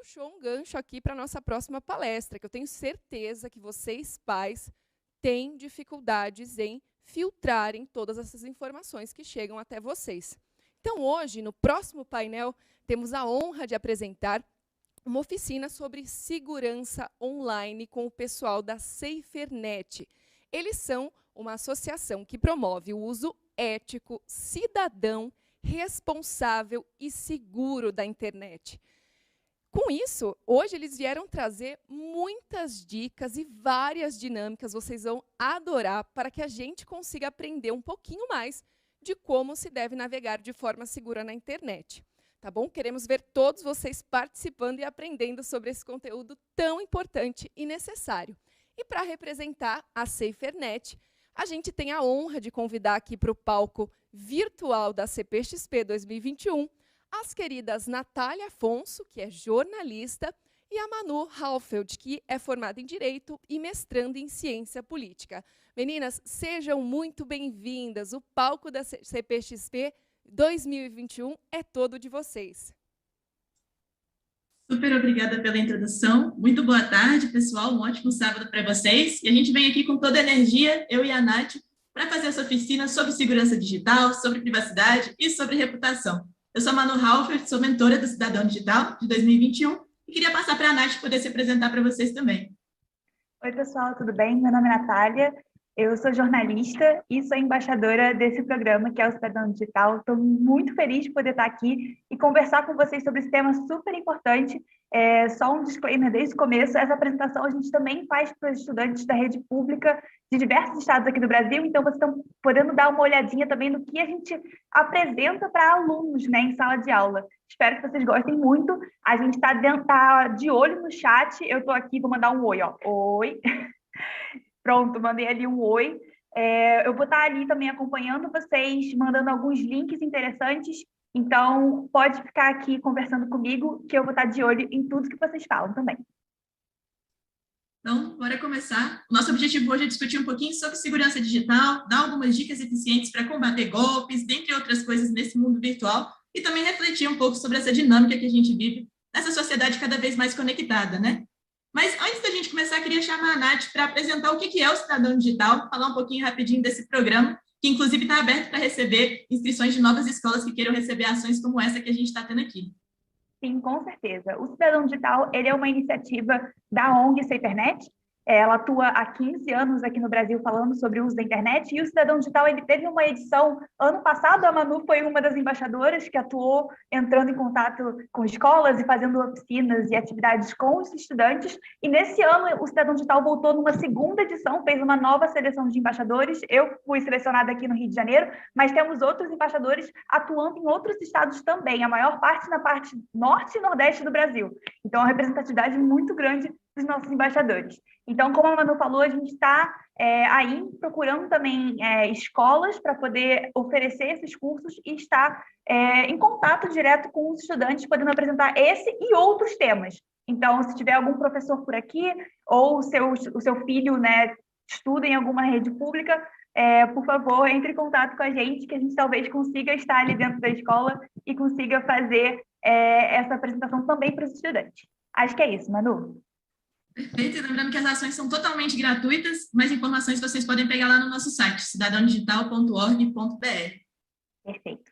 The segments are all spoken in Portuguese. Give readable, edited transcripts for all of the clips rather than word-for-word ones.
puxou um gancho aqui para a nossa próxima palestra, que eu tenho certeza que vocês, pais, têm dificuldades em filtrarem todas essas informações que chegam até vocês. Então, hoje, no próximo painel, temos a honra de apresentar uma oficina sobre segurança online com o pessoal da SaferNet. Eles são uma associação que promove o uso ético, cidadão, responsável e seguro da internet. Com isso, hoje eles vieram trazer muitas dicas e várias dinâmicas, vocês vão adorar, para que a gente consiga aprender um pouquinho mais de como se deve navegar de forma segura na internet. Tá bom? Queremos ver todos vocês participando e aprendendo sobre esse conteúdo tão importante e necessário. E para representar a SaferNet, a gente tem a honra de convidar aqui para o palco virtual da CPXP 2021 as queridas Natália Afonso, que é jornalista, e a Manu Halfeld, que é formada em Direito e mestrando em Ciência Política. Meninas, sejam muito bem-vindas. O palco da CPXP 2021 é todo de vocês. Super obrigada pela introdução. Muito boa tarde, pessoal. Um ótimo sábado para vocês. E a gente vem aqui com toda a energia, eu e a Nath, para fazer essa oficina sobre segurança digital, sobre privacidade e sobre reputação. Eu sou a Manu Halfert, sou mentora do Cidadão Digital de 2021 e queria passar para a Nath poder se apresentar para vocês também. Oi, pessoal, tudo bem? Meu nome é Natália, eu sou jornalista e sou embaixadora desse programa, que é o Cidadão Digital. Estou muito feliz de poder estar aqui e conversar com vocês sobre esse tema super importante. Só um disclaimer desde o começo, essa apresentação a gente também faz para os estudantes da rede pública de diversos estados aqui do Brasil, então vocês estão podendo dar uma olhadinha também no que a gente apresenta para alunos, né, em sala de aula. Espero que vocês gostem muito. A gente está de olho no chat, eu estou aqui, vou mandar um oi, ó. Oi. Pronto, mandei ali um oi. Eu vou estar ali também acompanhando vocês, mandando alguns links interessantes. Então, pode ficar aqui conversando comigo, que eu vou estar de olho em tudo que vocês falam também. Então, bora começar. O nosso objetivo hoje é discutir um pouquinho sobre segurança digital, dar algumas dicas eficientes para combater golpes, dentre outras coisas nesse mundo virtual, e também refletir um pouco sobre essa dinâmica que a gente vive nessa sociedade cada vez mais conectada, né? Mas antes da gente começar, queria chamar a Nath para apresentar o que é o Cidadão Digital, falar um pouquinho rapidinho desse programa, que inclusive está aberto para receber inscrições de novas escolas que queiram receber ações como essa que a gente está tendo aqui. Sim, com certeza. O Cidadão Digital ele é uma iniciativa da ONG SaferNet. Ela atua há 15 anos aqui no Brasil falando sobre o uso da internet, e o Cidadão Digital ele teve uma edição, ano passado a Manu foi uma das embaixadoras que atuou entrando em contato com escolas e fazendo oficinas e atividades com os estudantes, e nesse ano o Cidadão Digital voltou numa segunda edição, fez uma nova seleção de embaixadores. Eu fui selecionada aqui no Rio de Janeiro, mas temos outros embaixadores atuando em outros estados também, a maior parte na parte norte e nordeste do Brasil. Então, é uma representatividade muito grande dos nossos embaixadores. Então, como a Manu falou, a gente está aí procurando também escolas para poder oferecer esses cursos e estar em contato direto com os estudantes, podendo apresentar esse e outros temas. Então, se tiver algum professor por aqui, ou o seu filho, né, estuda em alguma rede pública, por favor, entre em contato com a gente, que a gente talvez consiga estar ali dentro da escola e consiga fazer essa apresentação também para os estudantes. Acho que é isso, Manu. Perfeito, e lembrando que as ações são totalmente gratuitas, mais informações vocês podem pegar lá no nosso site, cidadãodigital.org.br. Perfeito.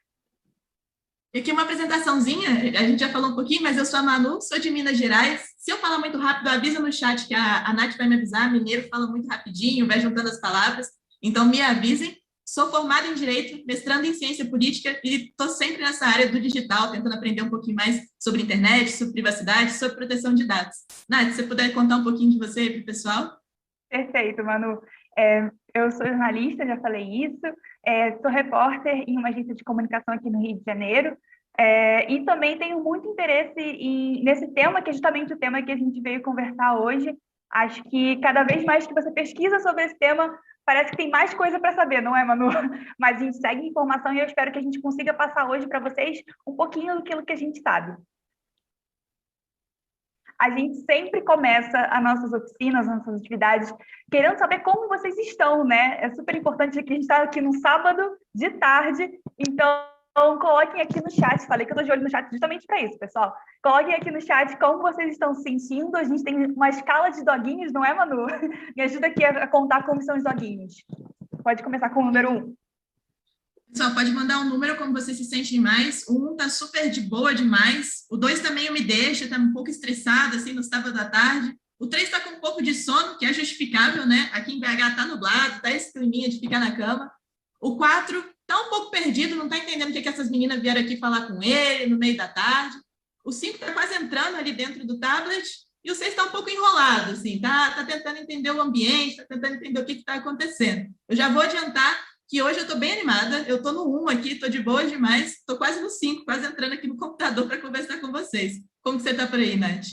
E aqui uma apresentaçãozinha, a gente já falou um pouquinho, mas eu sou a Manu, sou de Minas Gerais. Se eu falar muito rápido, avisa no chat que a Nath vai me avisar, mineiro fala muito rapidinho, vai juntando as palavras, então me avisem. Sou formada em Direito, mestrando em Ciência Política e estou sempre nessa área do digital, tentando aprender um pouquinho mais sobre internet, sobre privacidade, sobre proteção de dados. Nath, se você puder contar um pouquinho de você para o pessoal? Perfeito, Manu. Eu sou jornalista, já falei isso, sou repórter em uma agência de comunicação aqui no Rio de Janeiro, e também tenho muito interesse nesse tema, que é justamente o tema que a gente veio conversar hoje. Acho que cada vez mais que você pesquisa sobre esse tema, parece que tem mais coisa para saber, não é, Manu? Mas a gente segue informação e eu espero que a gente consiga passar hoje para vocês um pouquinho daquilo que a gente sabe. A gente sempre começa as nossas oficinas, as nossas atividades, querendo saber como vocês estão, né? É super importante que a gente está aqui no sábado de tarde, então Então, coloquem aqui no chat, falei que eu tô de olho no chat justamente para isso, pessoal. Coloquem aqui no chat como vocês estão se sentindo. A gente tem uma escala de doguinhos, não é, Manu? Me ajuda aqui a contar como são os doguinhos. Pode começar com o número 1. Pessoal, pode mandar um número como você se sente mais. O 1 tá super de boa demais. O 2 também me deixa, tá um pouco estressado, assim, no sábado à tarde. O 3 tá com um pouco de sono, que é justificável, né? Aqui em BH tá nublado, tá esse climinha de ficar na cama. O 4 tá um pouco perdido, não tá entendendo o que essas meninas vieram aqui falar com ele no meio da tarde. O 5 tá quase entrando ali dentro do tablet. E o 6 tá um pouco enrolado, assim, tá tentando entender o ambiente, tá tentando entender o que tá acontecendo. Eu já vou adiantar que hoje eu estou bem animada, eu estou no 1 aqui, estou de boa demais, estou quase no 5, quase entrando aqui no computador para conversar com vocês. Como que você está por aí, Nath?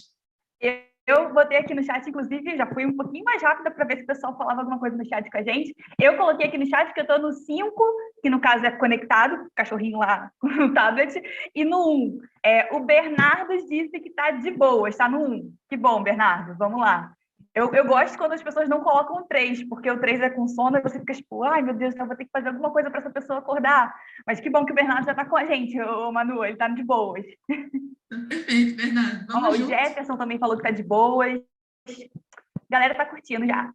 Eu botei aqui no chat, inclusive, já fui um pouquinho mais rápida para ver se o pessoal falava alguma coisa no chat com a gente. Eu coloquei aqui no chat que eu estou no 5, que no caso é conectado, cachorrinho lá no tablet, e no 1. O Bernardo disse que está de boa, está no 1. Que bom, Bernardo, vamos lá. Eu gosto quando as pessoas não colocam o 3, porque o 3 é com sono e você fica tipo, ai meu Deus, eu vou ter que fazer alguma coisa para essa pessoa acordar. Mas que bom que o Bernardo já está com a gente, o Manu, ele está de boas. Perfeito, Bernardo. Vamos juntos. O Jefferson também falou que está de boas. A galera está curtindo já.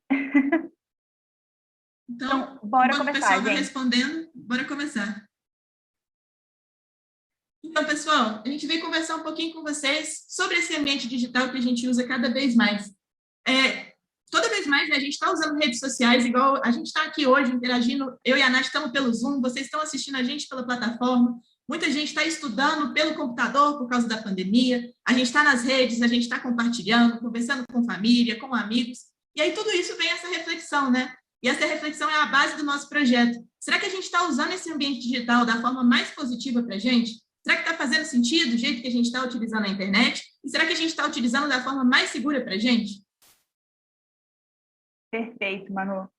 Então, bora começar, o pessoal gente. Respondendo, bora começar. Então, pessoal, a gente veio conversar um pouquinho com vocês sobre esse ambiente digital que a gente usa cada vez mais. Toda vez mais, né, a gente está usando redes sociais, igual a gente está aqui hoje interagindo, eu e a Nath estamos pelo Zoom, vocês estão assistindo a gente pela plataforma, muita gente está estudando pelo computador por causa da pandemia, a gente está nas redes, a gente está compartilhando, conversando com família, com amigos, e aí tudo isso vem essa reflexão, né? E essa reflexão é a base do nosso projeto. Será que a gente está usando esse ambiente digital da forma mais positiva para a gente? Será que está fazendo sentido o jeito que a gente está utilizando a internet? E será que a gente está utilizando da forma mais segura para a gente? Perfeito, Manu.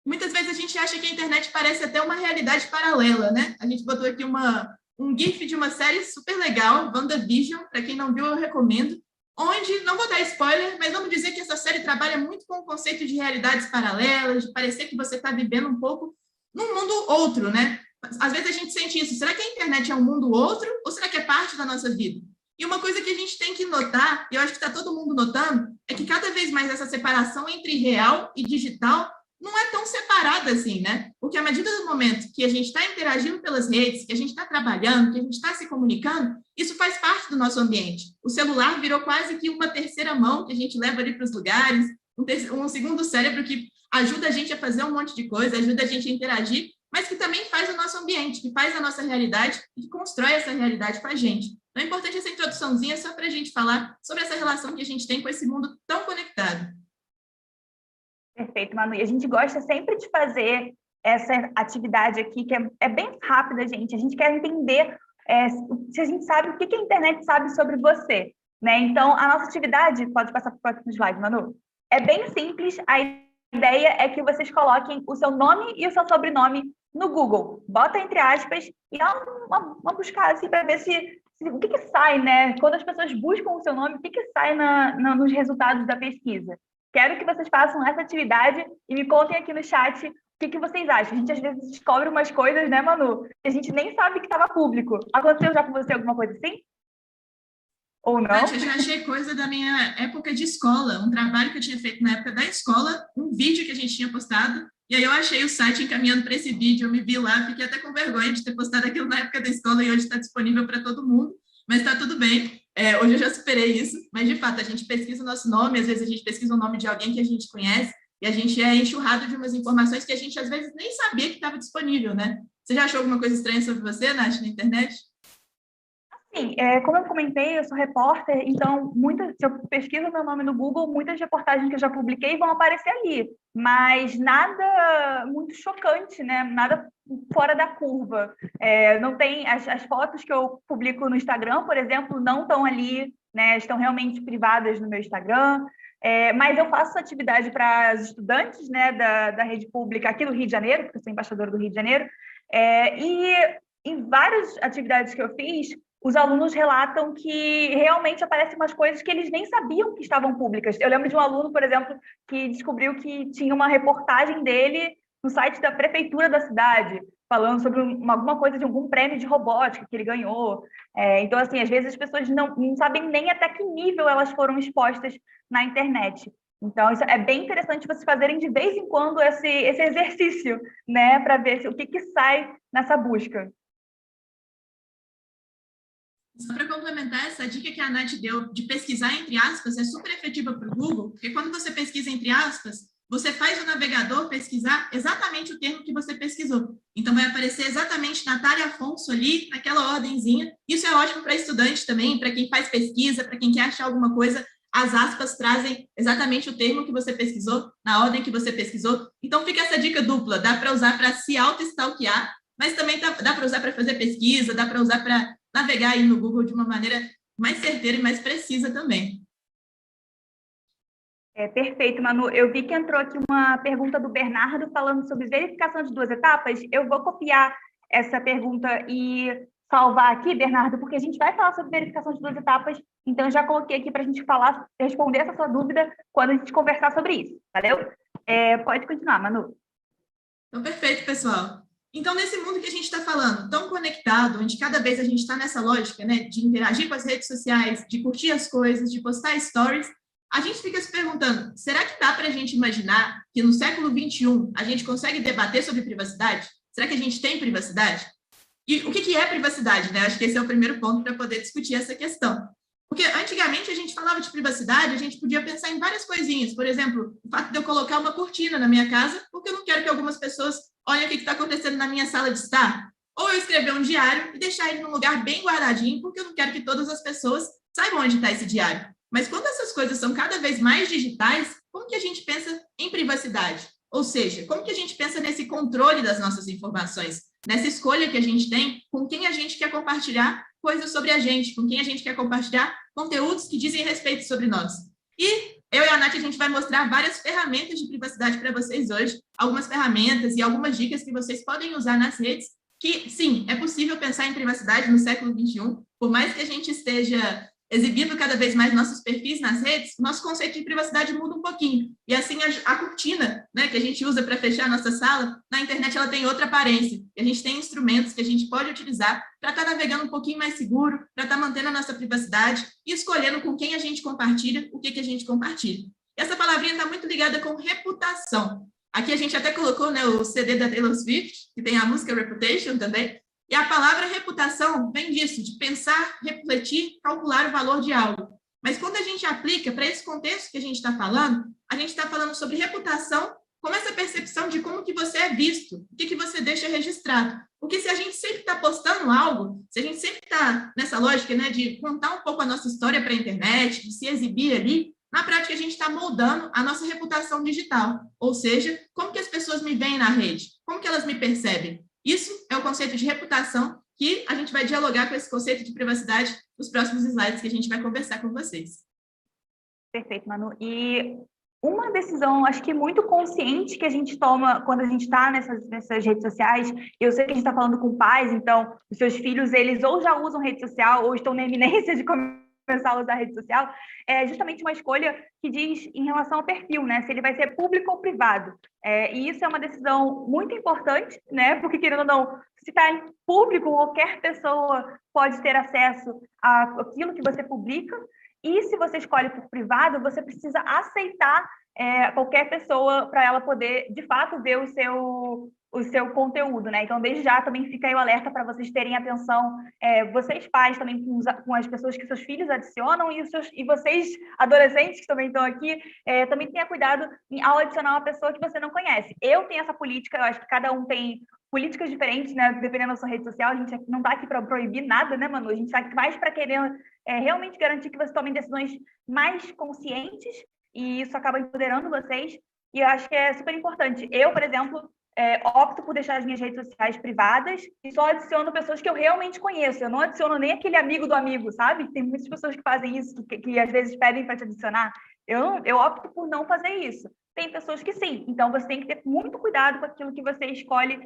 Muitas vezes a gente acha que a internet parece até uma realidade paralela, né? A gente botou aqui um GIF de uma série super legal, WandaVision, para quem não viu, eu recomendo, onde, não vou dar spoiler, mas vamos dizer que essa série trabalha muito com o conceito de realidades paralelas, de parecer que você está vivendo um pouco num mundo outro, né? Às vezes a gente sente isso. Será que a internet é um mundo outro ou será que é parte da nossa vida? E uma coisa que a gente tem que notar, e eu acho que está todo mundo notando, é que cada vez mais essa separação entre real e digital não é tão separada assim, né? Porque à medida do momento que a gente está interagindo pelas redes, que a gente está trabalhando, que a gente está se comunicando, isso faz parte do nosso ambiente. O celular virou quase que uma terceira mão que a gente leva ali para os lugares, um segundo cérebro que ajuda a gente a fazer um monte de coisa, ajuda a gente a interagir, mas que também faz o nosso ambiente, que faz a nossa realidade e que constrói essa realidade com a gente. Então é importante essa introduçãozinha só para a gente falar sobre essa relação que a gente tem com esse mundo tão conectado. Perfeito, Manu. E a gente gosta sempre de fazer essa atividade aqui, que é bem rápida, gente. A gente quer entender se a gente sabe o que a internet sabe sobre você, né? Então, a nossa atividade, pode passar para o próximo slide, Manu, é bem simples. A ideia é que vocês coloquem o seu nome e o seu sobrenome no Google. Bota entre aspas e dá uma buscada assim, para ver o que sai, né? Quando as pessoas buscam o seu nome, o que sai nos resultados da pesquisa? Quero que vocês façam essa atividade e me contem aqui no chat o que vocês acham. A gente, às vezes, descobre umas coisas, né, Manu? Que a gente nem sabe que estava público. Aconteceu já com você alguma coisa assim? Ou não? Eu já achei coisa da minha época de escola, um trabalho que eu tinha feito na época da escola, um vídeo que a gente tinha postado, e aí eu achei o site encaminhando para esse vídeo, eu me vi lá, fiquei até com vergonha de ter postado aquilo na época da escola e hoje está disponível para todo mundo, mas está tudo bem. Hoje eu já superei isso, mas de fato a gente pesquisa o nosso nome, às vezes a gente pesquisa o nome de alguém que a gente conhece e a gente é enxurrado de umas informações que a gente às vezes nem sabia que estava disponível, né? Você já achou alguma coisa estranha sobre você, Nath, na internet? Sim, como eu comentei, eu sou repórter, então se eu pesquiso meu nome no Google, muitas reportagens que eu já publiquei vão aparecer ali, mas nada muito chocante, né? Nada fora da curva. Não tem as fotos que eu publico no Instagram, por exemplo, não estão ali, né? Estão realmente privadas no meu Instagram. Mas eu faço atividade para os estudantes, né, da rede pública aqui do Rio de Janeiro, porque eu sou embaixadora do Rio de Janeiro, e em várias atividades que eu fiz, os alunos relatam que realmente aparecem umas coisas que eles nem sabiam que estavam públicas. Eu lembro de um aluno, por exemplo, que descobriu que tinha uma reportagem dele no site da prefeitura da cidade. falando sobre alguma coisa de algum prêmio de robótica que ele ganhou. Então, assim, às vezes as pessoas não sabem nem até que nível elas foram expostas na internet. Então, isso é bem interessante vocês fazerem de vez em quando esse exercício, né, para ver o que sai nessa busca. Só para complementar, essa dica que a Nath deu de pesquisar entre aspas é super efetiva para o Google, porque quando você pesquisa entre aspas, você faz o navegador pesquisar exatamente o termo que você pesquisou. Então, vai aparecer exatamente Natália Afonso ali, naquela ordenzinha. Isso é ótimo para estudante também, para quem faz pesquisa, para quem quer achar alguma coisa. As aspas trazem exatamente o termo que você pesquisou, na ordem que você pesquisou. Então, fica essa dica dupla. Dá para usar para se auto-stalkear, mas também dá para usar para fazer pesquisa, dá para usar para navegar aí no Google de uma maneira mais certeira e mais precisa também. Perfeito, Manu. Eu vi que entrou aqui uma pergunta do Bernardo falando sobre verificação de 2 etapas. Eu vou copiar essa pergunta e salvar aqui, Bernardo, porque a gente vai falar sobre verificação de 2 etapas. Então, eu já coloquei aqui para a gente responder essa sua dúvida quando a gente conversar sobre isso. Valeu? Pode continuar, Manu. Então, perfeito, pessoal. Então, nesse mundo que a gente está falando, tão conectado, onde cada vez a gente está nessa lógica, né, de interagir com as redes sociais, de curtir as coisas, de postar stories, a gente fica se perguntando, será que dá para a gente imaginar que no século XXI a gente consegue debater sobre privacidade? Será que a gente tem privacidade? E o que é privacidade, né? Acho que esse é o primeiro ponto para poder discutir essa questão. Porque antigamente a gente falava de privacidade, a gente podia pensar em várias coisinhas. Por exemplo, o fato de eu colocar uma cortina na minha casa, porque eu não quero que algumas pessoas olhem o que está acontecendo na minha sala de estar. Ou eu escrever um diário e deixar ele num lugar bem guardadinho, porque eu não quero que todas as pessoas saibam onde está esse diário. Mas quando essas coisas são cada vez mais digitais, como que a gente pensa em privacidade? Ou seja, como que a gente pensa nesse controle das nossas informações? Nessa escolha que a gente tem com quem a gente quer compartilhar coisas sobre a gente, com quem a gente quer compartilhar conteúdos que dizem respeito sobre nós. E eu e a Nath, a gente vai mostrar várias ferramentas de privacidade para vocês hoje, algumas ferramentas e algumas dicas que vocês podem usar nas redes, que, sim, é possível pensar em privacidade no século XXI, por mais que a gente esteja exibindo cada vez mais nossos perfis nas redes, nosso conceito de privacidade muda um pouquinho. E assim, a cortina, né, que a gente usa para fechar a nossa sala, na internet ela tem outra aparência. E a gente tem instrumentos que a gente pode utilizar para estar navegando um pouquinho mais seguro, para estar mantendo a nossa privacidade e escolhendo com quem a gente compartilha, o que a gente compartilha. E essa palavrinha está muito ligada com reputação. Aqui a gente até colocou, né, o CD da Taylor Swift, que tem a música Reputation também. E a palavra reputação vem disso, de pensar, refletir, calcular o valor de algo. Mas quando a gente aplica para esse contexto que a gente está falando, a gente está falando sobre reputação como essa percepção de como que você é visto, o que você deixa registrado. Porque se a gente sempre está postando algo, se a gente sempre está nessa lógica, né, de contar um pouco a nossa história para a internet, de se exibir ali, na prática a gente está moldando a nossa reputação digital. Ou seja, como que as pessoas me veem na rede, como que elas me percebem. Isso é o conceito de reputação, que a gente vai dialogar com esse conceito de privacidade nos próximos slides que a gente vai conversar com vocês. Perfeito, Manu. E uma decisão, acho que muito consciente que a gente toma quando a gente está nessas redes sociais, eu sei que a gente está falando com pais, então os seus filhos, eles ou já usam rede social ou estão na iminência de começar a usar a rede social, é justamente uma escolha que diz em relação ao perfil, né? Se ele vai ser público ou privado. E isso é uma decisão muito importante, né? Porque, querendo ou não, se está em público, qualquer pessoa pode ter acesso àquilo que você publica. E se você escolhe por privado, você precisa aceitar qualquer pessoa para ela poder, de fato, ver o seu conteúdo, né? Então, desde já, também fica aí o alerta para vocês terem atenção, vocês pais também com as pessoas que seus filhos adicionam e vocês, adolescentes que também estão aqui, também tenha cuidado ao adicionar uma pessoa que você não conhece. Eu tenho essa política, eu acho que cada um tem políticas diferentes, né? Dependendo da sua rede social, a gente não está aqui para proibir nada, né, Manu? A gente está aqui mais para querer realmente garantir que vocês tomem decisões mais conscientes e isso acaba empoderando vocês. E eu acho que é super importante. Eu, por exemplo, opto por deixar as minhas redes sociais privadas e só adiciono pessoas que eu realmente conheço. Eu não adiciono nem aquele amigo do amigo, sabe? Tem muitas pessoas que fazem isso, que às vezes pedem para te adicionar. Eu opto por não fazer isso. Tem pessoas que sim, então você tem que ter muito cuidado com aquilo que você escolhe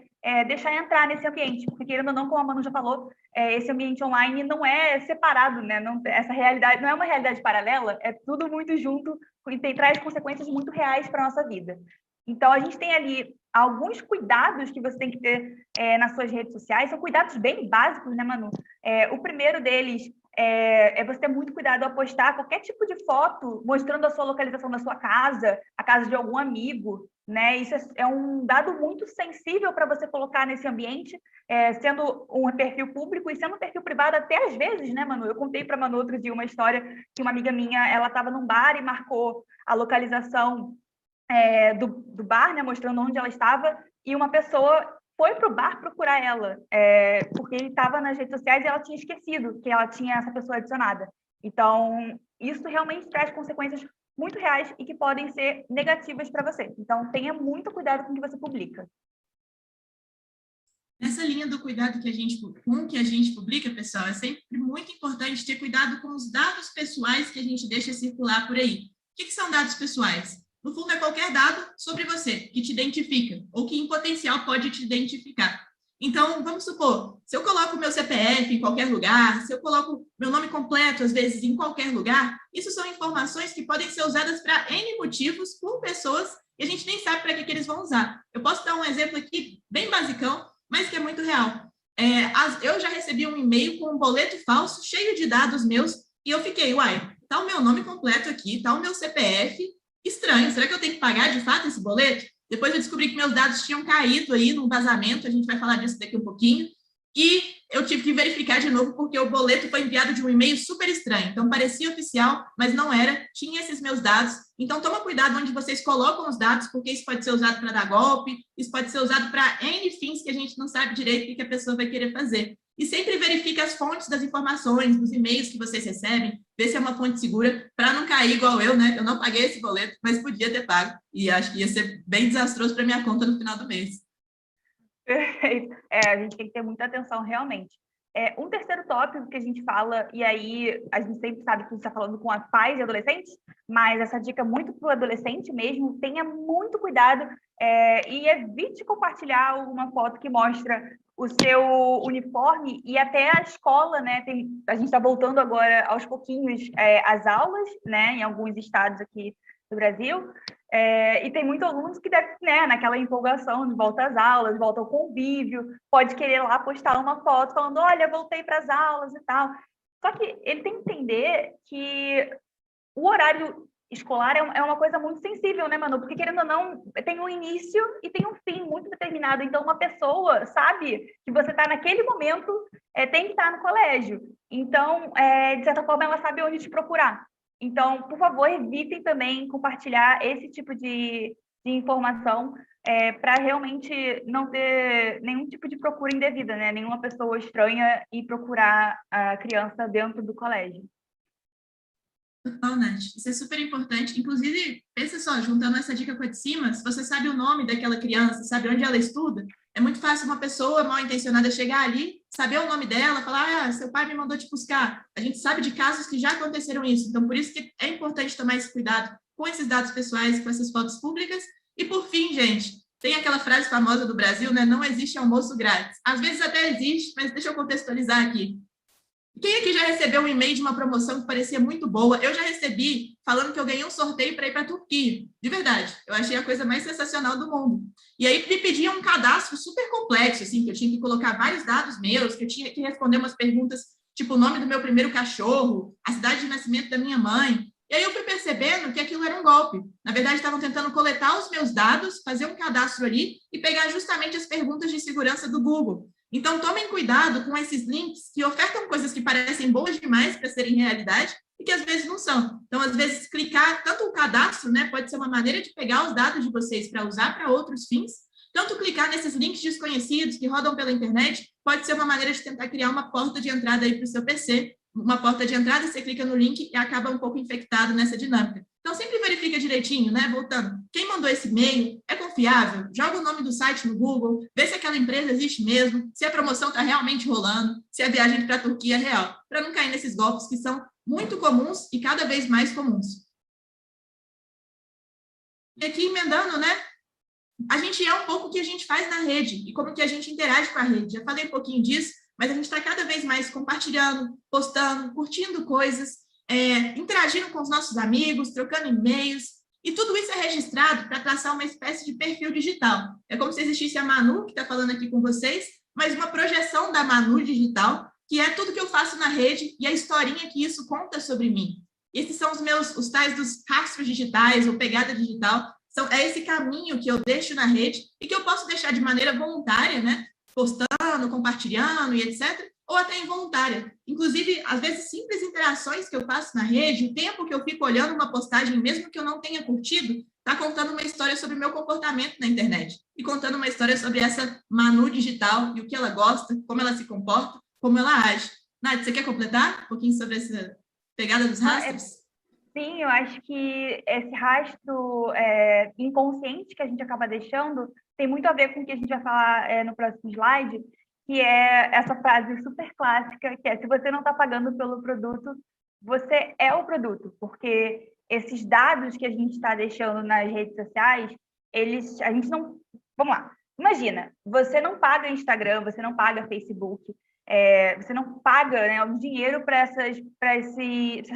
deixar entrar nesse ambiente, porque querendo ou não, como a Manu já falou, esse ambiente online não é separado, né? Não, essa realidade não é uma realidade paralela, é tudo muito junto e traz consequências muito reais para a nossa vida. Então, a gente tem ali alguns cuidados que você tem que ter nas suas redes sociais. São cuidados bem básicos, né, Manu? O primeiro deles é você ter muito cuidado ao postar qualquer tipo de foto mostrando a sua localização da sua casa, a casa de algum amigo, né? Isso é um dado muito sensível para você colocar nesse ambiente, sendo um perfil público e sendo um perfil privado até às vezes, né, Manu? Eu contei para a Manu outro dia uma história que uma amiga minha, ela estava num bar e marcou a localização do bar, né, mostrando onde ela estava, e uma pessoa foi para o bar procurar ela, porque ele estava nas redes sociais e ela tinha esquecido que ela tinha essa pessoa adicionada. Então, isso realmente traz consequências muito reais e que podem ser negativas para você. Então, tenha muito cuidado com o que você publica. Nessa linha do cuidado com o que a gente publica, pessoal, é sempre muito importante ter cuidado com os dados pessoais que a gente deixa circular por aí. O que são dados pessoais? No fundo, é qualquer dado sobre você que te identifica ou que, em potencial, pode te identificar. Então, vamos supor, se eu coloco o meu CPF em qualquer lugar, se eu coloco meu nome completo, às vezes, em qualquer lugar, isso são informações que podem ser usadas para N motivos por pessoas e a gente nem sabe para que eles vão usar. Eu posso dar um exemplo aqui bem basicão, mas que é muito real. Eu já recebi um e-mail com um boleto falso, cheio de dados meus, e eu fiquei, uai, tá o meu nome completo aqui, tá o meu CPF, estranho, será que eu tenho que pagar de fato esse boleto? Depois eu descobri que meus dados tinham caído aí num vazamento, a gente vai falar disso daqui um pouquinho, e eu tive que verificar de novo porque o boleto foi enviado de um e-mail super estranho, então parecia oficial, mas não era, tinha esses meus dados, então toma cuidado onde vocês colocam os dados, porque isso pode ser usado para dar golpe, isso pode ser usado para N fins que a gente não sabe direito o que a pessoa vai querer fazer. E sempre verifique as fontes das informações, dos e-mails que vocês recebem, ver se é uma fonte segura, para não cair igual eu, né? Eu não paguei esse boleto, mas podia ter pago. E acho que ia ser bem desastroso para minha conta no final do mês. Perfeito. A gente tem que ter muita atenção, realmente. Um terceiro tópico que a gente fala, e aí a gente sempre sabe que a gente está falando com as pais e adolescentes, mas essa dica é muito para o adolescente mesmo, tenha muito cuidado e evite compartilhar alguma foto que mostra o seu uniforme e até a escola, né? A gente está voltando agora aos pouquinhos às aulas, né? Em alguns estados aqui do Brasil. E tem muitos alunos que devem, né, naquela empolgação de volta às aulas, volta ao convívio, pode querer lá postar uma foto falando, olha, voltei para as aulas e tal. Só que ele tem que entender que o horário escolar é uma coisa muito sensível, né, Manu? Porque, querendo ou não, tem um início e tem um fim muito determinado. Então, uma pessoa sabe que você está naquele momento, tem que estar no colégio. Então, de certa forma, ela sabe onde te procurar. Então, por favor, evitem também compartilhar esse tipo de informação para realmente não ter nenhum tipo de procura indevida, né? Nenhuma pessoa estranha ir procurar a criança dentro do colégio. Total, Nath. Isso é super importante. Inclusive, pensa só, juntando essa dica com a de cima, se você sabe o nome daquela criança, sabe onde ela estuda, é muito fácil uma pessoa mal intencionada chegar ali, saber o nome dela, falar, seu pai me mandou te buscar. A gente sabe de casos que já aconteceram isso. Então, por isso que é importante tomar esse cuidado com esses dados pessoais, com essas fotos públicas. E, por fim, gente, tem aquela frase famosa do Brasil, né? Não existe almoço grátis. Às vezes até existe, mas deixa eu contextualizar aqui. Quem aqui já recebeu um e-mail de uma promoção que parecia muito boa? Eu já recebi falando que eu ganhei um sorteio para ir para a Turquia. De verdade, eu achei a coisa mais sensacional do mundo. E aí me pediam um cadastro super complexo, assim, que eu tinha que colocar vários dados meus, que eu tinha que responder umas perguntas, tipo o nome do meu primeiro cachorro, a cidade de nascimento da minha mãe. E aí eu fui percebendo que aquilo era um golpe. Na verdade, estavam tentando coletar os meus dados, fazer um cadastro ali e pegar justamente as perguntas de segurança do Google. Então, tomem cuidado com esses links que ofertam coisas que parecem boas demais para serem realidade e que às vezes não são. Então, às vezes, clicar, tanto o cadastro, né, pode ser uma maneira de pegar os dados de vocês para usar para outros fins, tanto clicar nesses links desconhecidos que rodam pela internet pode ser uma maneira de tentar criar uma porta de entrada aí para o seu PC, uma porta de entrada, você clica no link e acaba um pouco infectado nessa dinâmica. Então, sempre verifica direitinho, né? Voltando, quem mandou esse e-mail é confiável? Joga o nome do site no Google, vê se aquela empresa existe mesmo, se a promoção está realmente rolando, se a viagem para a Turquia é real, para não cair nesses golpes que são muito comuns e cada vez mais comuns. E aqui, emendando, né? A gente é um pouco o que a gente faz na rede e como que a gente interage com a rede. Já falei um pouquinho disso, mas a gente está cada vez mais compartilhando, postando, curtindo coisas, interagindo com os nossos amigos, trocando e-mails. E tudo isso é registrado para traçar uma espécie de perfil digital. É como se existisse a Manu, que está falando aqui com vocês, mas uma projeção da Manu digital, que é tudo que eu faço na rede e a historinha que isso conta sobre mim. Esses são os tais dos rastros digitais ou pegada digital. É esse caminho que eu deixo na rede e que eu posso deixar de maneira voluntária, né? Postando, compartilhando e etc., ou até involuntária. Inclusive, às vezes, simples interações que eu faço na rede, o tempo que eu fico olhando uma postagem, mesmo que eu não tenha curtido, está contando uma história sobre o meu comportamento na internet e contando uma história sobre essa Manu digital e o que ela gosta, como ela se comporta, como ela age. Nath, você quer completar um pouquinho sobre essa pegada dos rastros? Sim, eu acho que esse rastro inconsciente que a gente acaba deixando tem muito a ver com o que a gente vai falar no próximo slide, que é essa frase super clássica, que é: se você não está pagando pelo produto, você é o produto, porque esses dados que a gente está deixando nas redes sociais, a gente não... Vamos lá, imagina, você não paga Instagram, você não paga Facebook, você não paga, né, o dinheiro para essas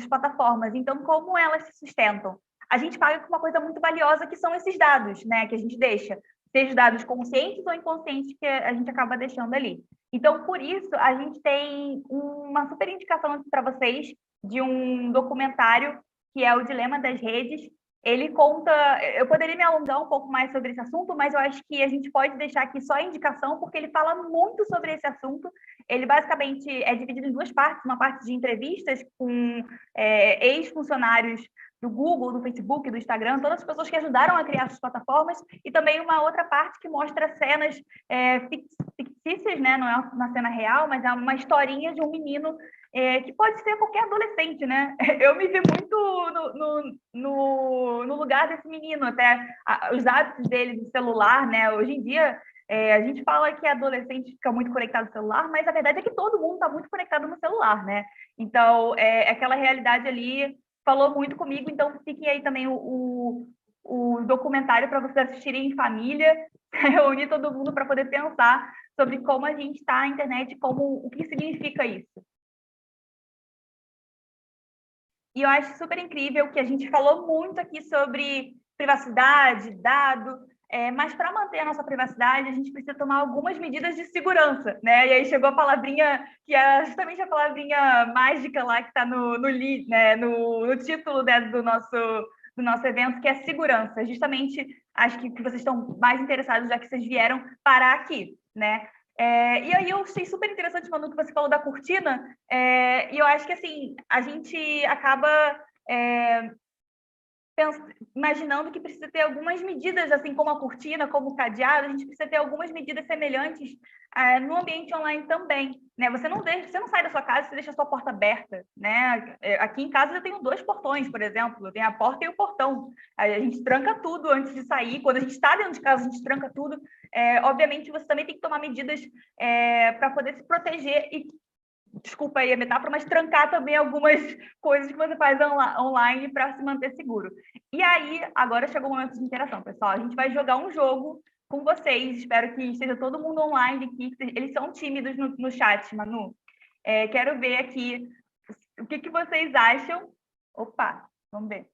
plataformas. Então, como elas se sustentam? A gente paga com uma coisa muito valiosa, que são esses dados, né, que a gente deixa, seja dados conscientes ou inconscientes, que a gente acaba deixando ali. Então, por isso, a gente tem uma super indicação para vocês de um documentário que é O Dilema das Redes. Ele conta... Eu poderia me alongar um pouco mais sobre esse assunto, mas eu acho que a gente pode deixar aqui só a indicação, porque ele fala muito sobre esse assunto. Ele basicamente é dividido em duas partes: uma parte de entrevistas com ex-funcionários do Google, do Facebook, do Instagram, todas as pessoas que ajudaram a criar essas plataformas, e também uma outra parte que mostra cenas fictícias, né? Não é uma cena real, mas é uma historinha de um menino que pode ser qualquer adolescente, né? Eu me vi muito no lugar desse menino, até os hábitos dele de celular, né? Hoje em dia, a gente fala que adolescente fica muito conectado no celular, mas a verdade é que todo mundo está muito conectado no celular, né? Então, aquela realidade ali falou muito comigo. Então, fiquem aí também o documentário para vocês assistirem em família, reunir todo mundo para poder pensar sobre como a gente está na internet, o que significa isso. E eu acho super incrível que a gente falou muito aqui sobre privacidade, dado, mas para manter a nossa privacidade, a gente precisa tomar algumas medidas de segurança, né? E aí chegou a palavrinha, que é justamente a palavrinha mágica lá que está no título, né, do nosso evento, que é segurança. Justamente, acho que vocês estão mais interessados, já que vocês vieram parar aqui, né? E aí eu achei super interessante, Manu, que você falou da cortina, e eu acho que, assim, a gente acaba imaginando que precisa ter algumas medidas, assim como a cortina, como o cadeado. A gente precisa ter algumas medidas semelhantes no ambiente online também, né? Você não sai da sua casa, você deixa a sua porta aberta, né? Aqui em casa eu tenho 2 portões, por exemplo, eu tenho a porta e o portão. A gente tranca tudo antes de sair. Quando a gente está dentro de casa, a gente tranca tudo. Obviamente, você também tem que tomar medidas para poder se proteger e, desculpa aí a metáfora, mas trancar também algumas coisas que você faz online para se manter seguro. E aí, agora chegou o momento de interação, pessoal. A gente vai jogar um jogo com vocês. Espero que esteja todo mundo online aqui. Eles são tímidos no chat, Manu. Quero ver aqui o que vocês acham. Opa, vamos ver.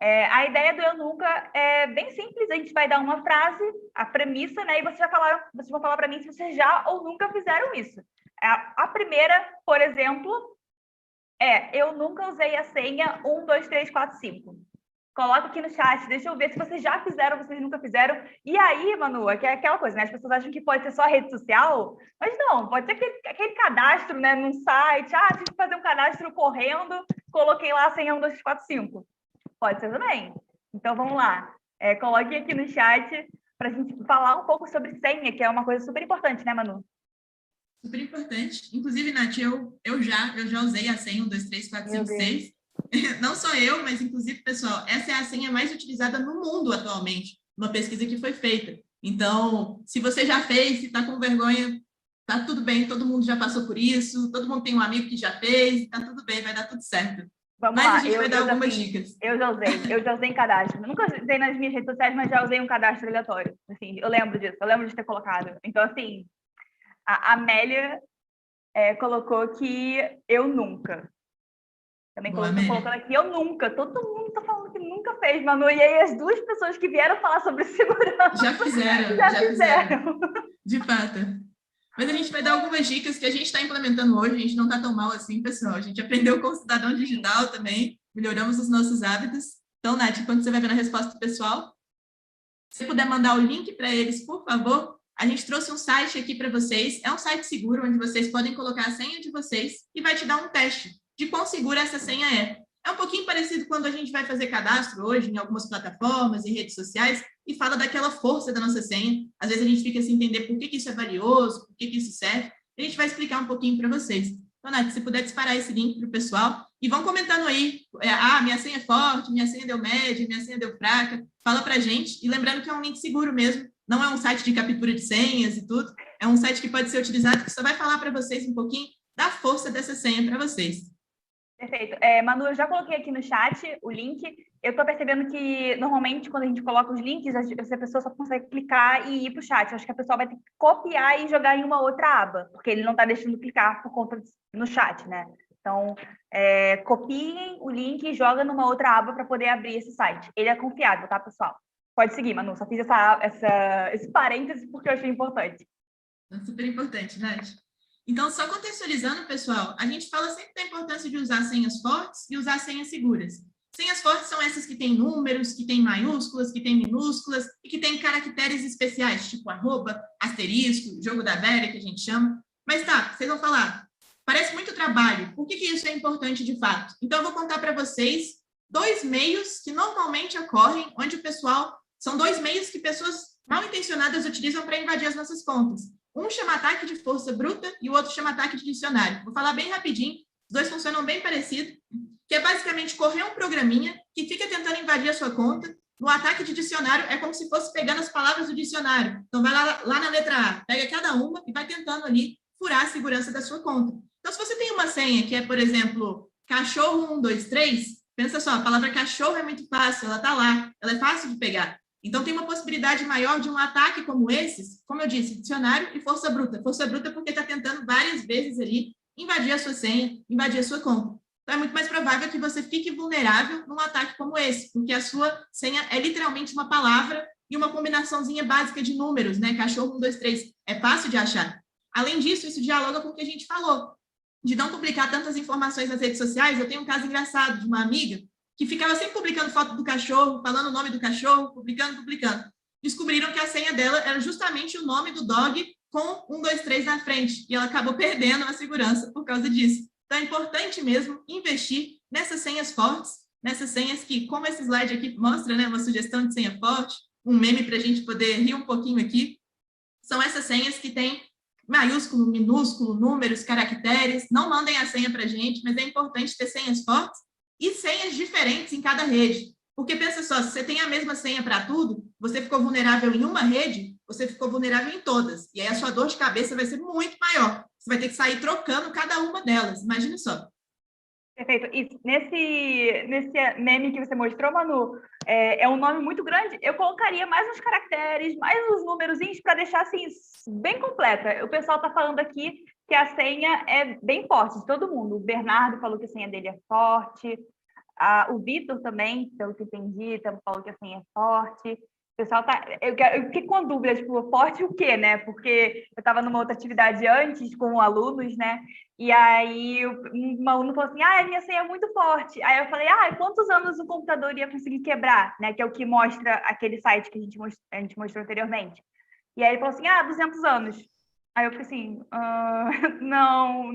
A ideia do Eu Nunca é bem simples. A gente vai dar uma frase, a premissa, né? E vocês vão falar para mim se vocês já ou nunca fizeram isso. A primeira, por exemplo, eu nunca usei a senha 1, 2, 3, 4, 5. Coloca aqui no chat, deixa eu ver se vocês já fizeram ou vocês nunca fizeram. E aí, Manu, é aquela coisa, né? As pessoas acham que pode ser só rede social, mas não, pode ser aquele cadastro, né, num site. Tive que fazer um cadastro correndo, coloquei lá a senha 1, 2, 3, 4, 5. Pode ser também. Então, vamos lá. Coloque aqui no chat para a gente falar um pouco sobre senha, que é uma coisa super importante, né, Manu? Super importante. Inclusive, Nath, eu já usei a senha 1, 2, 3, 4, 5, 6. Não só eu, mas inclusive, pessoal, essa é a senha mais utilizada no mundo atualmente, uma pesquisa que foi feita. Então, se você já fez, se está com vergonha, tá tudo bem, todo mundo já passou por isso, todo mundo tem um amigo que já fez, tá tudo bem, vai dar tudo certo. Vamos mas lá. A gente vai dar algumas dicas. Eu já usei em cadastro. Nunca usei nas minhas redes sociais, mas já usei um cadastro aleatório. Assim, eu lembro disso, eu lembro de ter colocado. Então, assim, a Amélia colocou que eu nunca. Também colocando aqui eu nunca. Todo mundo está falando que nunca fez, Manu, e aí as duas pessoas que vieram falar sobre segurança já fizeram. De fato. Mas a gente vai dar algumas dicas que a gente está implementando hoje, a gente não está tão mal assim, pessoal. A gente aprendeu com o cidadão digital também, melhoramos os nossos hábitos. Então, Nath, quando você vai ver a resposta do pessoal, se você puder mandar o link para eles, por favor. A gente trouxe um site aqui para vocês, é um site seguro, onde vocês podem colocar a senha de vocês e vai te dar um teste de quão segura essa senha é. É um pouquinho parecido quando a gente vai fazer cadastro hoje em algumas plataformas e redes sociais e fala daquela força da nossa senha. Às vezes a gente fica sem entender por que isso é valioso, por que isso serve. A gente vai explicar um pouquinho para vocês. Então, Nath, se puder disparar esse link para o pessoal e vão comentando aí, minha senha é forte, minha senha deu média, minha senha deu fraca, fala para a gente. E lembrando que é um link seguro mesmo, não é um site de captura de senhas e tudo, é um site que pode ser utilizado, que só vai falar para vocês um pouquinho da força dessa senha para vocês. Perfeito. Manu, eu já coloquei aqui no chat o link. Eu estou percebendo que, normalmente, quando a gente coloca os links, a pessoa só consegue clicar e ir para o chat. Eu acho que a pessoa vai ter que copiar e jogar em uma outra aba, porque ele não está deixando clicar por conta no chat, né? Então, copiem o link e joga numa outra aba para poder abrir esse site. Ele é confiável, tá, pessoal? Pode seguir, Manu. Só fiz esse parêntese porque eu achei importante. É super importante, Nath. Então, só contextualizando, pessoal, a gente fala sempre da importância de usar senhas fortes e usar senhas seguras. Senhas fortes são essas que têm números, que têm maiúsculas, que têm minúsculas e que têm caracteres especiais, tipo arroba, asterisco, jogo da velha, que a gente chama. Mas tá, vocês vão falar, parece muito trabalho, por que isso é importante de fato? Então, eu vou contar para vocês 2 meios que normalmente ocorrem, onde o pessoal... São 2 meios que pessoas mal intencionadas utilizam para invadir as nossas contas. Um chama ataque de força bruta e o outro chama ataque de dicionário. Vou falar bem rapidinho, os dois funcionam bem parecido, que é basicamente correr um programinha que fica tentando invadir a sua conta. No ataque de dicionário, é como se fosse pegando as palavras do dicionário. Então, vai lá na letra A, pega cada uma e vai tentando ali furar a segurança da sua conta. Então, se você tem uma senha que é, por exemplo, cachorro 123, pensa só, a palavra cachorro é muito fácil, ela está lá, ela é fácil de pegar. Então, tem uma possibilidade maior de um ataque como esses, como eu disse, dicionário e força bruta. Força bruta porque está tentando várias vezes ali invadir a sua senha, invadir a sua conta. Então, é muito mais provável que você fique vulnerável num ataque como esse, porque a sua senha é literalmente uma palavra e uma combinaçãozinha básica de números, né? Cachorro 123, é fácil de achar. Além disso, isso dialoga com o que a gente falou, de não publicar tantas informações nas redes sociais. Eu tenho um caso engraçado de uma amiga que ficava sempre publicando foto do cachorro, falando o nome do cachorro, publicando. Descobriram que a senha dela era justamente o nome do dog com 123 na frente, e ela acabou perdendo a segurança por causa disso. Então, é importante mesmo investir nessas senhas fortes, nessas senhas que, como esse slide aqui mostra, né, uma sugestão de senha forte, um meme para a gente poder rir um pouquinho aqui, são essas senhas que têm maiúsculo, minúsculo, números, caracteres. Não mandem a senha para a gente, mas é importante ter senhas fortes e senhas diferentes em cada rede. Porque pensa só, se você tem a mesma senha para tudo, você ficou vulnerável em uma rede, você ficou vulnerável em todas. E aí a sua dor de cabeça vai ser muito maior. Você vai ter que sair trocando cada uma delas. Imagina só. Perfeito. E nesse meme que você mostrou, Manu, é um nome muito grande. Eu colocaria mais uns caracteres, mais uns númerozinhos para deixar assim bem completa. O pessoal está falando aqui que a senha é bem forte de todo mundo. O Bernardo falou que a senha dele é forte. O Vitor também, pelo que entendi, falou que a senha é forte. O pessoal tá... Eu fiquei com dúvida, tipo, forte o quê, né? Porque eu estava numa outra atividade antes com alunos, né? E aí um aluno falou assim, a minha senha é muito forte. Aí eu falei, quantos anos o computador ia conseguir quebrar, né? Que é o que mostra aquele site que a gente mostrou anteriormente. E aí ele falou assim, 200 anos. Aí eu falei assim, não,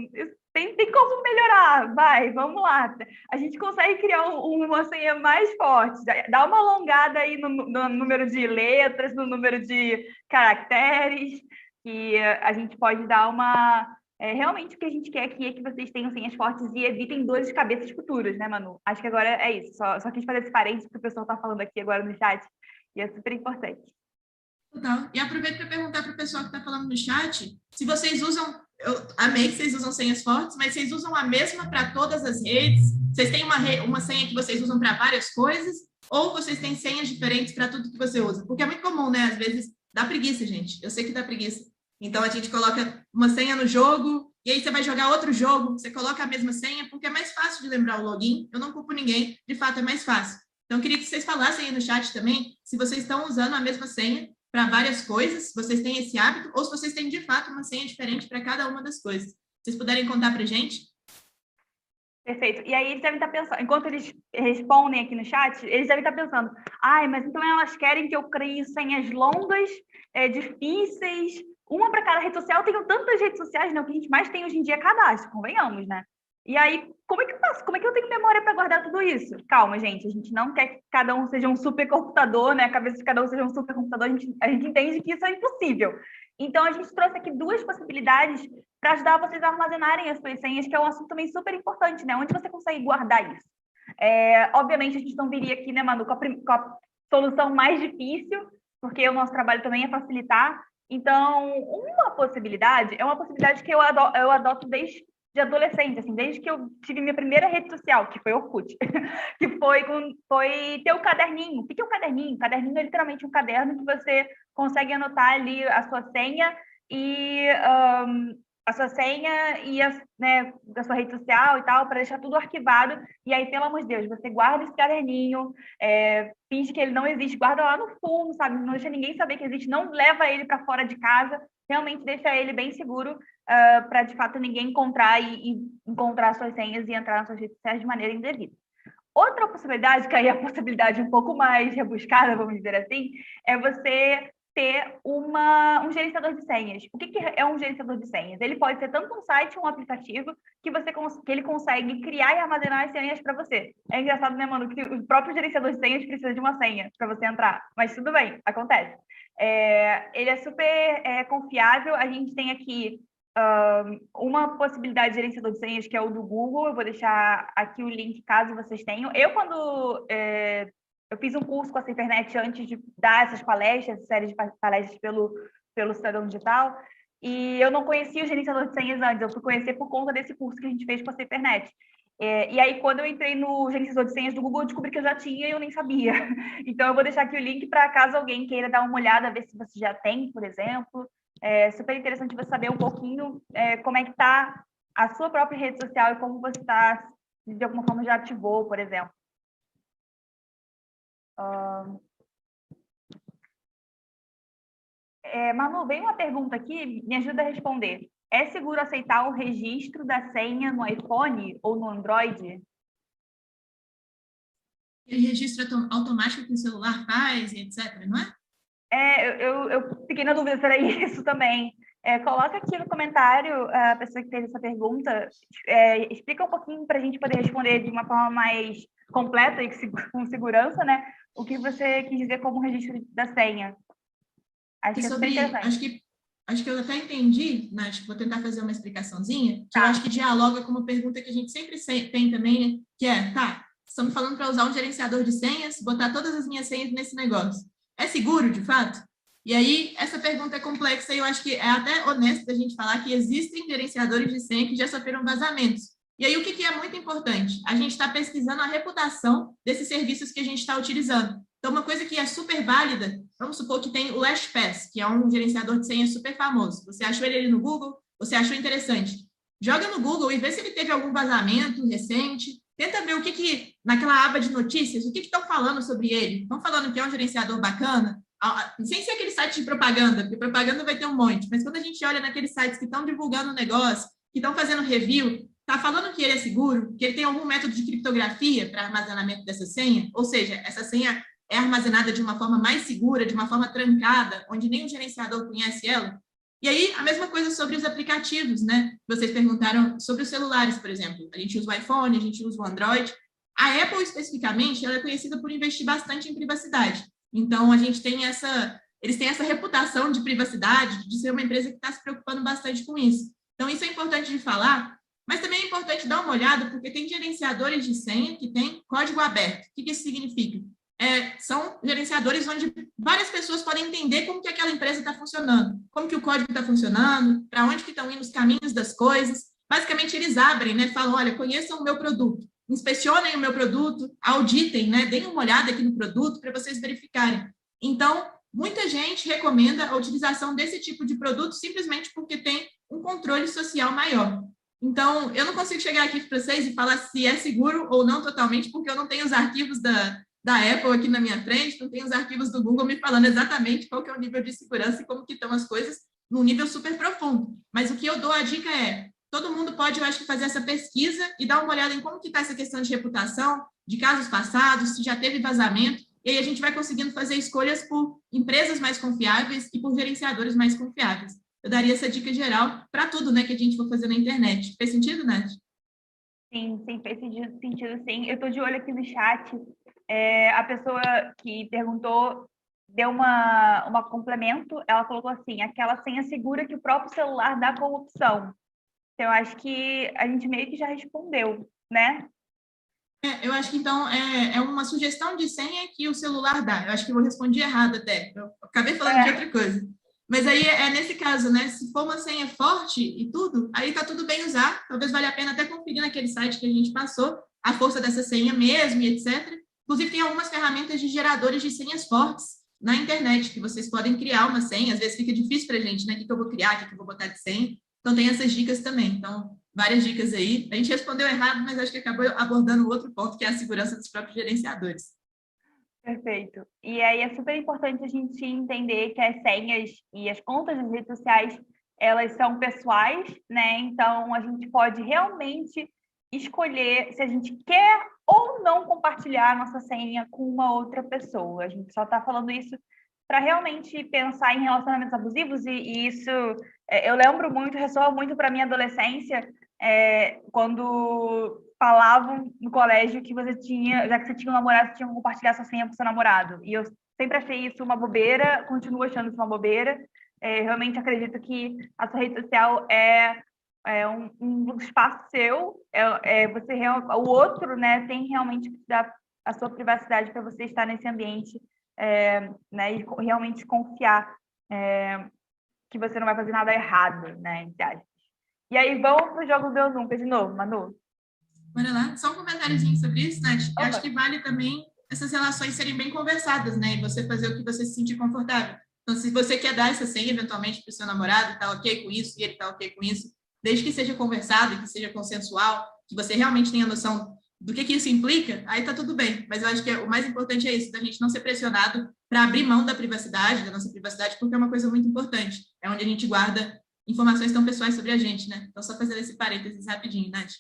tem como melhorar, vamos lá. A gente consegue criar uma senha mais forte, dá uma alongada aí no número de letras, no número de caracteres, que a gente pode dar uma... realmente o que a gente quer aqui é que vocês tenham senhas fortes e evitem dores de cabeça futuras, né, Manu? Acho que agora é isso, só quis fazer esse parênteses que o pessoal está falando aqui agora no chat, e é super importante. Total. E aproveito para perguntar para o pessoal que está falando no chat, se vocês usam, eu amei que vocês usam senhas fortes, mas vocês usam a mesma para todas as redes? Vocês têm uma senha que vocês usam para várias coisas? Ou vocês têm senhas diferentes para tudo que você usa? Porque é muito comum, né? Às vezes dá preguiça, gente. Eu sei que dá preguiça. Então, a gente coloca uma senha no jogo, e aí você vai jogar outro jogo, você coloca a mesma senha, porque é mais fácil de lembrar o login. Eu não culpo ninguém, de fato é mais fácil. Então, eu queria que vocês falassem aí no chat também se vocês estão usando a mesma senha para várias coisas, se vocês têm esse hábito, ou se vocês têm, de fato, uma senha diferente para cada uma das coisas. Se vocês puderem contar para a gente. Perfeito. E aí eles devem estar pensando, enquanto eles respondem aqui no chat, eles devem estar pensando, mas então elas querem que eu crie senhas longas, difíceis, uma para cada rede social. Eu tenho tantas redes sociais, né? O que a gente mais tem hoje em dia é cadastro, convenhamos, né? E aí, como é que eu faço? Como é que eu tenho memória para guardar tudo isso? Calma, gente, a gente não quer que cada um seja um supercomputador, né? A cabeça de cada um seja um supercomputador, a gente entende que isso é impossível. Então, a gente trouxe aqui duas possibilidades para ajudar vocês a armazenarem as suas senhas, que é um assunto também super importante, né? Onde você consegue guardar isso? Obviamente, a gente não viria aqui, né, Manu, com a solução mais difícil, porque o nosso trabalho também é facilitar. Então, uma possibilidade é uma possibilidade que eu adoto desde de adolescente, assim, desde que eu tive minha primeira rede social, que foi Orkut, que foi ter o caderninho. O que é o caderninho? O caderninho é literalmente um caderno que você consegue anotar ali a sua senha e né, da sua rede social e tal, para deixar tudo arquivado. E aí, pelo amor de Deus, você guarda esse caderninho, finge que ele não existe, guarda lá no fundo, sabe? Não deixa ninguém saber que existe, não leva ele para fora de casa, realmente deixa ele bem seguro, para, de fato, ninguém encontrar e encontrar suas senhas e entrar nas suas redes sociais de maneira indevida. Outra possibilidade, que aí é a possibilidade um pouco mais rebuscada, vamos dizer assim, é você ter um gerenciador de senhas. O que é um gerenciador de senhas? Ele pode ser tanto um site ou um aplicativo que ele consegue criar e armazenar as senhas para você. É engraçado, né, Manu, que o próprio gerenciador de senhas precisa de uma senha para você entrar, mas tudo bem, acontece. Ele é super confiável. A gente tem aqui uma possibilidade de gerenciador de senhas, que é o do Google. Eu vou deixar aqui o link caso vocês tenham. Eu fiz um curso com a Cifernet antes de dar essas palestras, série de palestras pelo Cidadão Digital, e eu não conhecia o gerenciador de senhas antes, eu fui conhecer por conta desse curso que a gente fez com a Cifernet. E aí, quando eu entrei no gerenciador de senhas do Google, eu descobri que eu já tinha e eu nem sabia. Então, eu vou deixar aqui o link para caso alguém queira dar uma olhada, ver se você já tem, por exemplo. É super interessante você saber um pouquinho como é que está a sua própria rede social e como você está, de alguma forma, já ativou, por exemplo. Manu, vem uma pergunta aqui, me ajuda a responder. É seguro aceitar o registro da senha no iPhone ou no Android? Aquele registro automático que o celular faz, etc., não é? Eu fiquei na dúvida se era isso também. Coloca aqui no comentário a pessoa que fez essa pergunta, explica um pouquinho para a gente poder responder de uma forma mais completa e com segurança, né? O que você quis dizer como registro da senha. Acho que é super interessante. Acho que eu até entendi, mas vou tentar fazer uma explicaçãozinha, que eu acho que dialoga com uma pergunta que a gente sempre tem também, né? Que estamos falando para usar um gerenciador de senhas, botar todas as minhas senhas nesse negócio. É seguro, de fato? E aí, essa pergunta é complexa e eu acho que é até honesto da gente falar que existem gerenciadores de senha que já sofreram vazamentos. E aí, o que é muito importante? A gente está pesquisando a reputação desses serviços que a gente está utilizando. Então, uma coisa que é super válida, vamos supor que tem o LastPass, que é um gerenciador de senha super famoso. Você achou ele ali no Google, você achou interessante. Joga no Google e vê se ele teve algum vazamento recente. Tenta ver o que naquela aba de notícias, o que estão falando sobre ele. Estão falando que é um gerenciador bacana, sem ser aquele site de propaganda, porque propaganda vai ter um monte, mas quando a gente olha naqueles sites que estão divulgando o negócio, que estão fazendo review, está falando que ele é seguro, que ele tem algum método de criptografia para armazenamento dessa senha, ou seja, essa senha é armazenada de uma forma mais segura, de uma forma trancada, onde nem o gerenciador conhece ela. E aí, a mesma coisa sobre os aplicativos, né? Vocês perguntaram sobre os celulares, por exemplo. A gente usa o iPhone, a gente usa o Android. A Apple, especificamente, ela é conhecida por investir bastante em privacidade. Então, eles têm essa reputação de privacidade, de ser uma empresa que está se preocupando bastante com isso. Então, isso é importante de falar, mas também é importante dar uma olhada, porque tem gerenciadores de senha que têm código aberto. O que isso significa? São gerenciadores onde várias pessoas podem entender como que aquela empresa está funcionando, como que o código está funcionando, para onde que estão indo os caminhos das coisas. Basicamente, eles abrem, né? Falam, olha, conheçam o meu produto, inspecionem o meu produto, auditem, né? Deem uma olhada aqui no produto para vocês verificarem. Então, muita gente recomenda a utilização desse tipo de produto simplesmente porque tem um controle social maior. Então, eu não consigo chegar aqui para vocês e falar se é seguro ou não totalmente, porque eu não tenho os arquivos da Apple aqui na minha frente, não tenho os arquivos do Google me falando exatamente qual que é o nível de segurança e como que estão as coisas num nível super profundo. Mas o que eu dou a dica é, todo mundo pode, eu acho que, fazer essa pesquisa e dar uma olhada em como que está essa questão de reputação, de casos passados, se já teve vazamento, e aí a gente vai conseguindo fazer escolhas por empresas mais confiáveis e por gerenciadores mais confiáveis. Eu daria essa dica geral para tudo, né, que a gente for fazer na internet. Fez sentido, Nath? Sim, sim, fez sentido, sim. Eu estou de olho aqui no chat. A pessoa que perguntou deu uma complemento. Ela colocou assim, aquela senha segura que o próprio celular dá como opção. Então, eu acho que a gente meio que já respondeu, né? Eu acho que, então, é uma sugestão de senha que o celular dá. Eu acho que eu respondi errado até. Eu acabei falando de outra coisa. Mas aí é nesse caso, né? Se for uma senha forte e tudo, aí tá tudo bem usar. Talvez valha a pena até conferir naquele site que a gente passou a força dessa senha mesmo e etc. Inclusive, tem algumas ferramentas de geradores de senhas fortes na internet, que vocês podem criar uma senha. Às vezes fica difícil para a gente, né? O que eu vou criar, o que eu vou botar de senha. Então, tem essas dicas também. Então, várias dicas aí. A gente respondeu errado, mas acho que acabou abordando outro ponto, que é a segurança dos próprios gerenciadores. Perfeito. E aí é super importante a gente entender que as senhas e as contas das redes sociais, elas são pessoais, né? Então, a gente pode realmente escolher se a gente quer ou não compartilhar a nossa senha com uma outra pessoa. A gente só está falando isso para realmente pensar em relacionamentos abusivos e isso eu lembro muito, ressoa muito para minha adolescência, quando falavam no colégio que você tinha, já que você tinha um namorado, você tinha que compartilhar sua senha com seu namorado. E eu sempre achei isso uma bobeira, continuo achando isso uma bobeira. Realmente acredito que a sua rede social é um espaço seu, o outro, né, tem realmente que dar a sua privacidade para você estar nesse ambiente, né, e realmente confiar que você não vai fazer nada errado, né, E aí, vamos para o jogo do Eu Nunca de novo, Manu. Bora lá. Só um comentáriozinho sobre isso, Nath. Eu Opa. acho que vale também essas relações serem bem conversadas, né? E você fazer o que você se sentir confortável. Então, se você quer dar essa senha, eventualmente, para o seu namorado, está ok com isso, e ele está ok com isso, desde que seja conversado e que seja consensual, que você realmente tenha noção do que isso implica, aí tá tudo bem. Mas eu acho que o mais importante é isso, da gente não ser pressionado para abrir mão da privacidade, da nossa privacidade, porque é uma coisa muito importante. É onde a gente guarda informações tão pessoais sobre a gente, né? Então, só fazer esse parênteses rapidinho, Nath.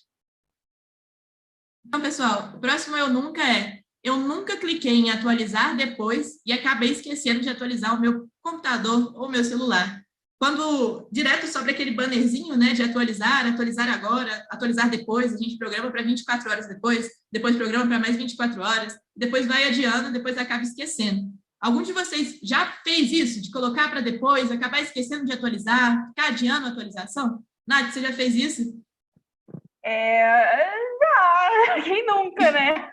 Então, pessoal, o próximo Eu Nunca é: eu nunca cliquei em atualizar depois e acabei esquecendo de atualizar o meu computador ou meu celular. Quando direto sobre aquele bannerzinho, né, de atualizar, atualizar agora, atualizar depois, a gente programa para 24 horas depois programa para mais 24 horas, depois vai adiando, depois acaba esquecendo. Algum de vocês já fez isso, de colocar para depois, acabar esquecendo de atualizar, ficar adiando a atualização? Nath, você já fez isso? Quem nunca, né?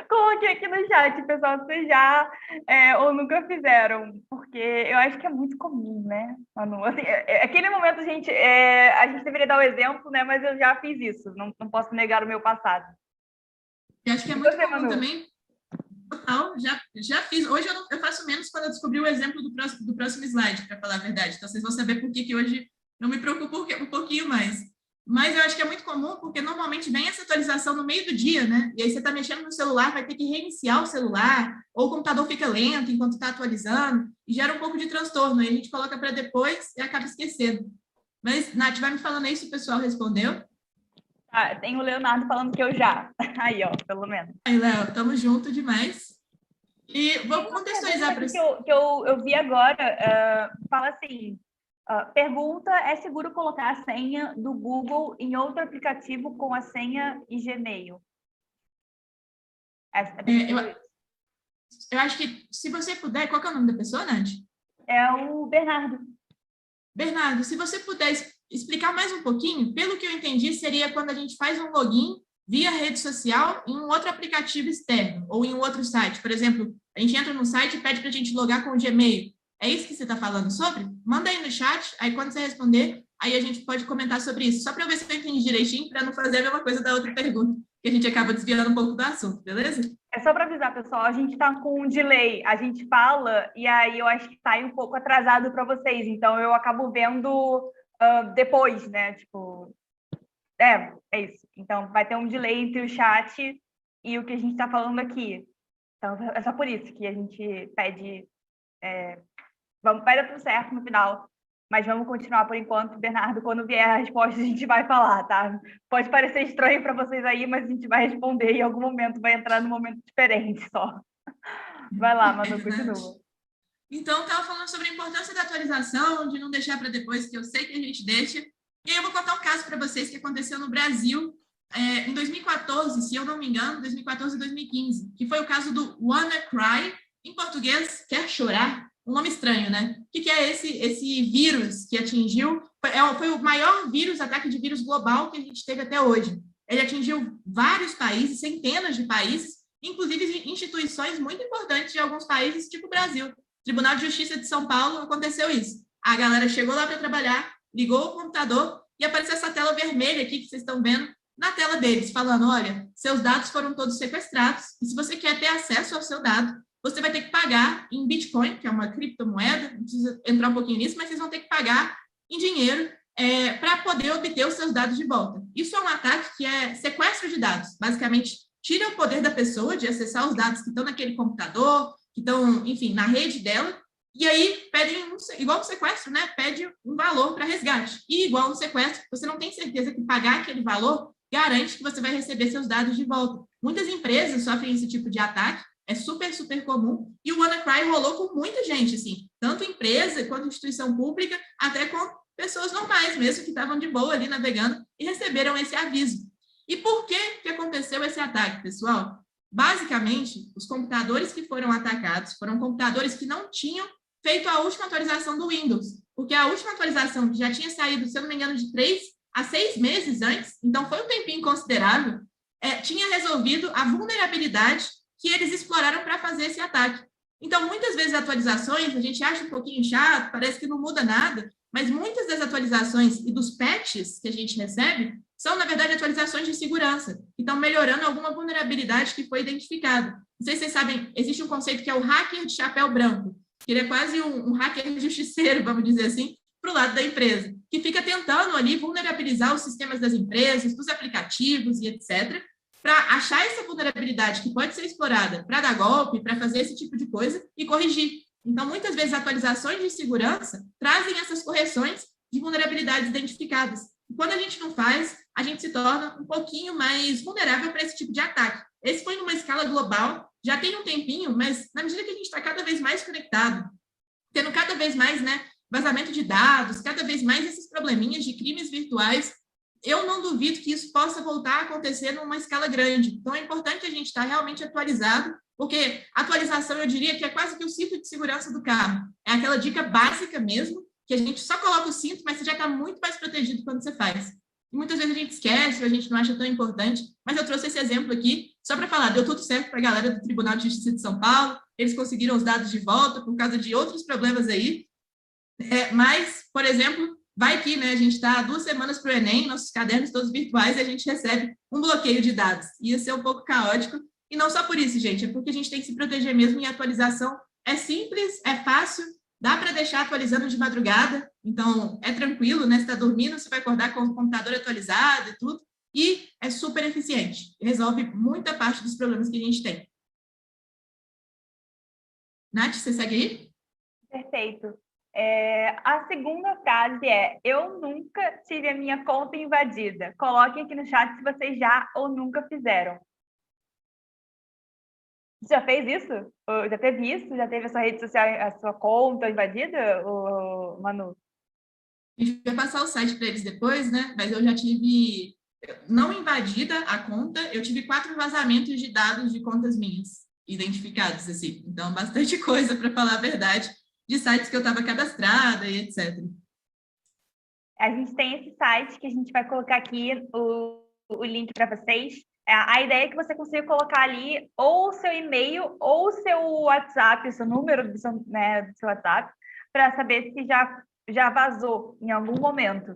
Coloquei aqui no chat, pessoal, se vocês já ou nunca fizeram, porque eu acho que é muito comum, né, Manu? Assim, aquele momento a gente deveria dar o exemplo, né? Mas eu já fiz isso, não posso negar o meu passado. Eu acho que é muito comum também. Total, já fiz. Hoje eu faço menos quando eu descobri o exemplo do próximo slide, para falar a verdade. Então, vocês vão saber por que hoje eu me preocupo um pouquinho mais. Mas eu acho que é muito comum, porque normalmente vem essa atualização no meio do dia, né? E aí você está mexendo no celular, vai ter que reiniciar o celular, ou o computador fica lento enquanto está atualizando, e gera um pouco de transtorno. Aí a gente coloca para depois e acaba esquecendo. Mas, Nath, vai me falando aí se o pessoal respondeu. Tem o Leonardo falando que eu já. Aí, ó, pelo menos. Aí, Léo, tamo junto demais. E vou contextualizar para você. Que eu vi agora, fala assim, pergunta, é seguro colocar a senha do Google em outro aplicativo com a senha e Gmail? Eu acho que, se você puder, qual que é o nome da pessoa, Nath? É o Bernardo. Bernardo, se você puder explicar mais um pouquinho, pelo que eu entendi, seria quando a gente faz um login via rede social em um outro aplicativo externo ou em um outro site. Por exemplo, a gente entra no site e pede para a gente logar com o Gmail. É isso que você está falando sobre? Manda aí no chat, aí quando você responder, aí a gente pode comentar sobre isso. Só para eu ver se eu entendi direitinho, para não fazer a mesma coisa da outra pergunta, que a gente acaba desviando um pouco do assunto, beleza? É só para avisar, pessoal, a gente está com um delay. A gente fala e aí eu acho que sai um pouco atrasado para vocês. Então, eu acabo vendo depois, né? Tipo, é isso. Então, vai ter um delay entre o chat e o que a gente está falando aqui. Então, é só por isso que a gente pede... vai dar tudo certo no final, mas vamos continuar por enquanto. Bernardo, quando vier a resposta, a gente vai falar, tá? Pode parecer estranho para vocês aí, mas a gente vai responder e em algum momento vai entrar num momento diferente só. Vai lá, Manu, continua. Então, estava falando sobre a importância da atualização, de não deixar para depois, que eu sei que a gente deixa. E aí eu vou contar um caso para vocês que aconteceu no Brasil em 2014, se eu não me engano, 2014 e 2015, que foi o caso do WannaCry, em português, quer chorar, um nome estranho, né? O que é esse vírus que atingiu? Foi o maior ataque de vírus global que a gente teve até hoje. Ele atingiu vários países, centenas de países, inclusive instituições muito importantes de alguns países, tipo o Brasil. Tribunal de Justiça de São Paulo, aconteceu isso. A galera chegou lá para trabalhar, ligou o computador e apareceu essa tela vermelha aqui que vocês estão vendo na tela deles, falando, olha, seus dados foram todos sequestrados e se você quer ter acesso ao seu dado, você vai ter que pagar em Bitcoin, que é uma criptomoeda, não precisa entrar um pouquinho nisso, mas vocês vão ter que pagar em dinheiro para poder obter os seus dados de volta. Isso é um ataque que é sequestro de dados. Basicamente, tira o poder da pessoa de acessar os dados que estão naquele computador, que estão, enfim, na rede dela, e aí pedem, igual um sequestro, né? Pede um valor para resgate. E igual um sequestro, você não tem certeza que pagar aquele valor garante que você vai receber seus dados de volta. Muitas empresas sofrem esse tipo de ataque, é super, super comum, e o WannaCry rolou com muita gente, assim, tanto empresa quanto instituição pública, até com pessoas normais mesmo, que estavam de boa ali navegando e receberam esse aviso. E por que aconteceu esse ataque, pessoal? Basicamente, os computadores que foram atacados foram computadores que não tinham feito a última atualização do Windows, porque a última atualização que já tinha saído, se eu não me engano, de 3 a 6 meses antes, então foi um tempinho considerável, tinha resolvido a vulnerabilidade que eles exploraram para fazer esse ataque. Então, muitas vezes atualizações, a gente acha um pouquinho chato, parece que não muda nada, mas muitas das atualizações e dos patches que a gente recebe são, na verdade, atualizações de segurança, que estão melhorando alguma vulnerabilidade que foi identificada. Não sei se vocês sabem, existe um conceito que é o hacker de chapéu branco, que ele é quase um hacker justiceiro, vamos dizer assim, para o lado da empresa, que fica tentando ali vulnerabilizar os sistemas das empresas, dos aplicativos e etc., para achar essa vulnerabilidade que pode ser explorada para dar golpe, para fazer esse tipo de coisa e corrigir. Então, muitas vezes, atualizações de segurança trazem essas correções de vulnerabilidades identificadas. E quando a gente não faz, a gente se torna um pouquinho mais vulnerável para esse tipo de ataque. Esse foi numa escala global, já tem um tempinho, mas na medida que a gente está cada vez mais conectado, tendo cada vez mais, né, vazamento de dados, cada vez mais esses probleminhas de crimes virtuais, eu não duvido que isso possa voltar a acontecer numa escala grande. Então, é importante a gente estar realmente atualizado, porque atualização, eu diria que é quase que o cinto de segurança do carro. É aquela dica básica mesmo, que a gente só coloca o cinto, mas você já está muito mais protegido quando você faz. E muitas vezes a gente esquece, a gente não acha tão importante, mas eu trouxe esse exemplo aqui só para falar, deu tudo certo para a galera do Tribunal de Justiça de São Paulo, eles conseguiram os dados de volta por causa de outros problemas aí, mas, por exemplo, vai que, né, a gente está 2 semanas para o Enem, nossos cadernos todos virtuais, e a gente recebe um bloqueio de dados. Ia ser um pouco caótico, e não só por isso, gente, é porque a gente tem que se proteger mesmo, e a atualização é simples, é fácil, dá para deixar atualizando de madrugada, então é tranquilo, né? Você está dormindo, você vai acordar com o computador atualizado e tudo, e é super eficiente, resolve muita parte dos problemas que a gente tem. Nath, você segue aí? Perfeito. A segunda frase é: eu nunca tive a minha conta invadida. Coloquem aqui no chat se vocês já ou nunca fizeram. Você já fez isso? Ou já teve isso? Já teve a sua rede social, a sua conta invadida, Manu? A gente vai passar o site para eles depois, né? Mas eu já tive, não invadida a conta, eu tive 4 vazamentos de dados de contas minhas identificados, assim. Então, bastante coisa, para falar a verdade, de sites que eu estava cadastrada e etc. A gente tem esse site que a gente vai colocar aqui o link para vocês. A ideia é que você consiga colocar ali ou o seu e-mail ou o seu WhatsApp, o seu número do seu, né, do seu WhatsApp, para saber se já vazou em algum momento.